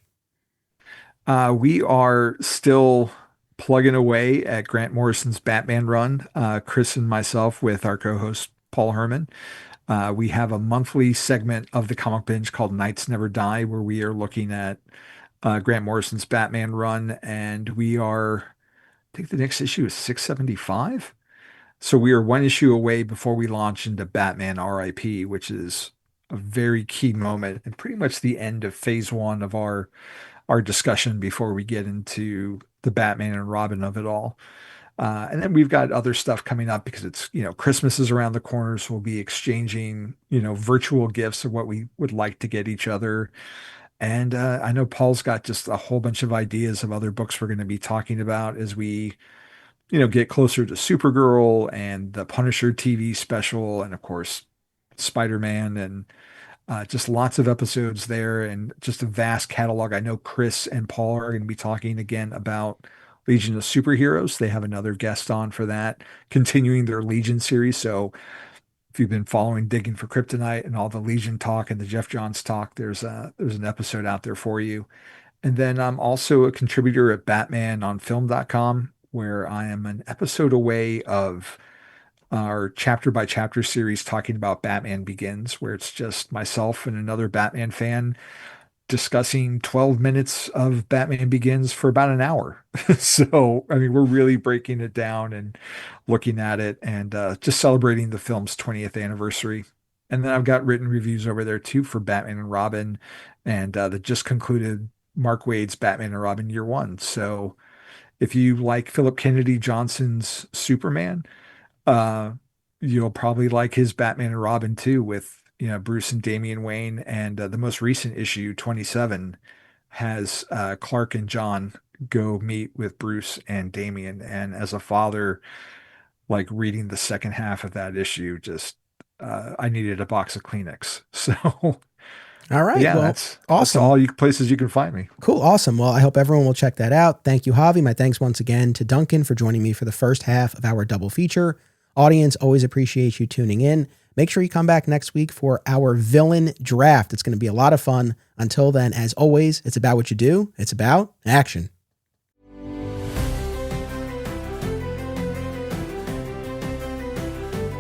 We are still plugging away at Grant Morrison's Batman run, Chris and myself with our co-host Paul Herman. We have a monthly segment of the comic binge called Nights Never Die, where we are looking at Grant Morrison's Batman run, and I think the next issue is 675. So we are one issue away before we launch into Batman RIP, which is a very key moment and pretty much the end of phase one of our discussion before we get into the Batman and Robin of it all. And then we've got other stuff coming up because it's, Christmas is around the corner. So we'll be exchanging, virtual gifts of what we would like to get each other. And I know Paul's got just a whole bunch of ideas of other books we're going to be talking about as we, get closer to Supergirl and the Punisher TV special, and of course, Spider-Man, and just lots of episodes there, and just a vast catalog. I know Chris and Paul are going to be talking again about Legion of Superheroes. They have another guest on for that, continuing their Legion series. So if you've been following Digging for Kryptonite and all the Legion talk and the Jeff Johns talk, there's an episode out there for you. And then I'm also a contributor at BatmanOnFilm.com, where I am an episode away of our chapter by chapter series talking about Batman Begins, where it's just myself and another Batman fan discussing 12 minutes of Batman Begins for about an hour. So, I mean, we're really breaking it down and looking at it and just celebrating the film's 20th anniversary. And then I've got written reviews over there too for Batman and Robin, and the just concluded Mark Waid's Batman and Robin Year One. So if you like Philip Kennedy Johnson's Superman, you'll probably like his Batman and Robin too, with Bruce and Damian Wayne. And the most recent issue, 27, has Clark and John go meet with Bruce and Damian. And as a father, like reading the second half of that issue, just I needed a box of Kleenex. So
all right.
yeah,
well,
that's
awesome.
all places you can find me.
Cool. Awesome. Well, I hope everyone will check that out. Thank you, Javi. My thanks once again to Duncan for joining me for the first half of our double feature. Audience, always appreciate you tuning in. Make sure you come back next week for our villain draft. It's going to be a lot of fun. Until then, as always, it's about what you do. It's about action.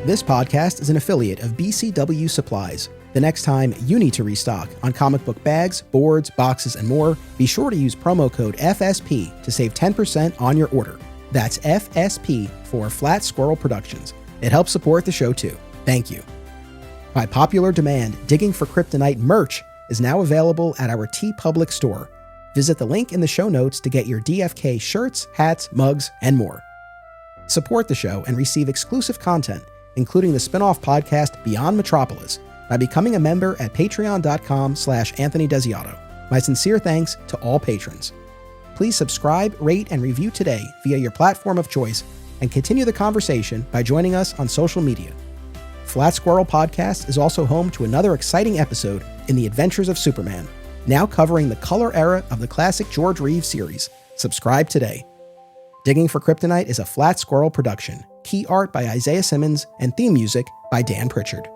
This podcast is an affiliate of BCW Supplies. The next time you need to restock on comic book bags, boards, boxes, and more, be sure to use promo code FSP to save 10% on your order. That's FSP for Flat Squirrel Productions. It helps support the show too. Thank you. By popular demand, Digging for Kryptonite merch is now available at our TeePublic store. Visit the link in the show notes to get your DFK shirts, hats, mugs, and more. Support the show and receive exclusive content, including the spin-off podcast Beyond Metropolis, by becoming a member at patreon.com/Anthony Desiato. My sincere thanks to all patrons. Please subscribe, rate, and review today via your platform of choice, and continue the conversation by joining us on social media. Flat Squirrel Podcast is also home to another exciting episode in the Adventures of Superman, now covering the color era of the classic George Reeves series. Subscribe today. Digging for Kryptonite is a Flat Squirrel production. Key art by Isaiah Simmons and theme music by Dan Pritchard.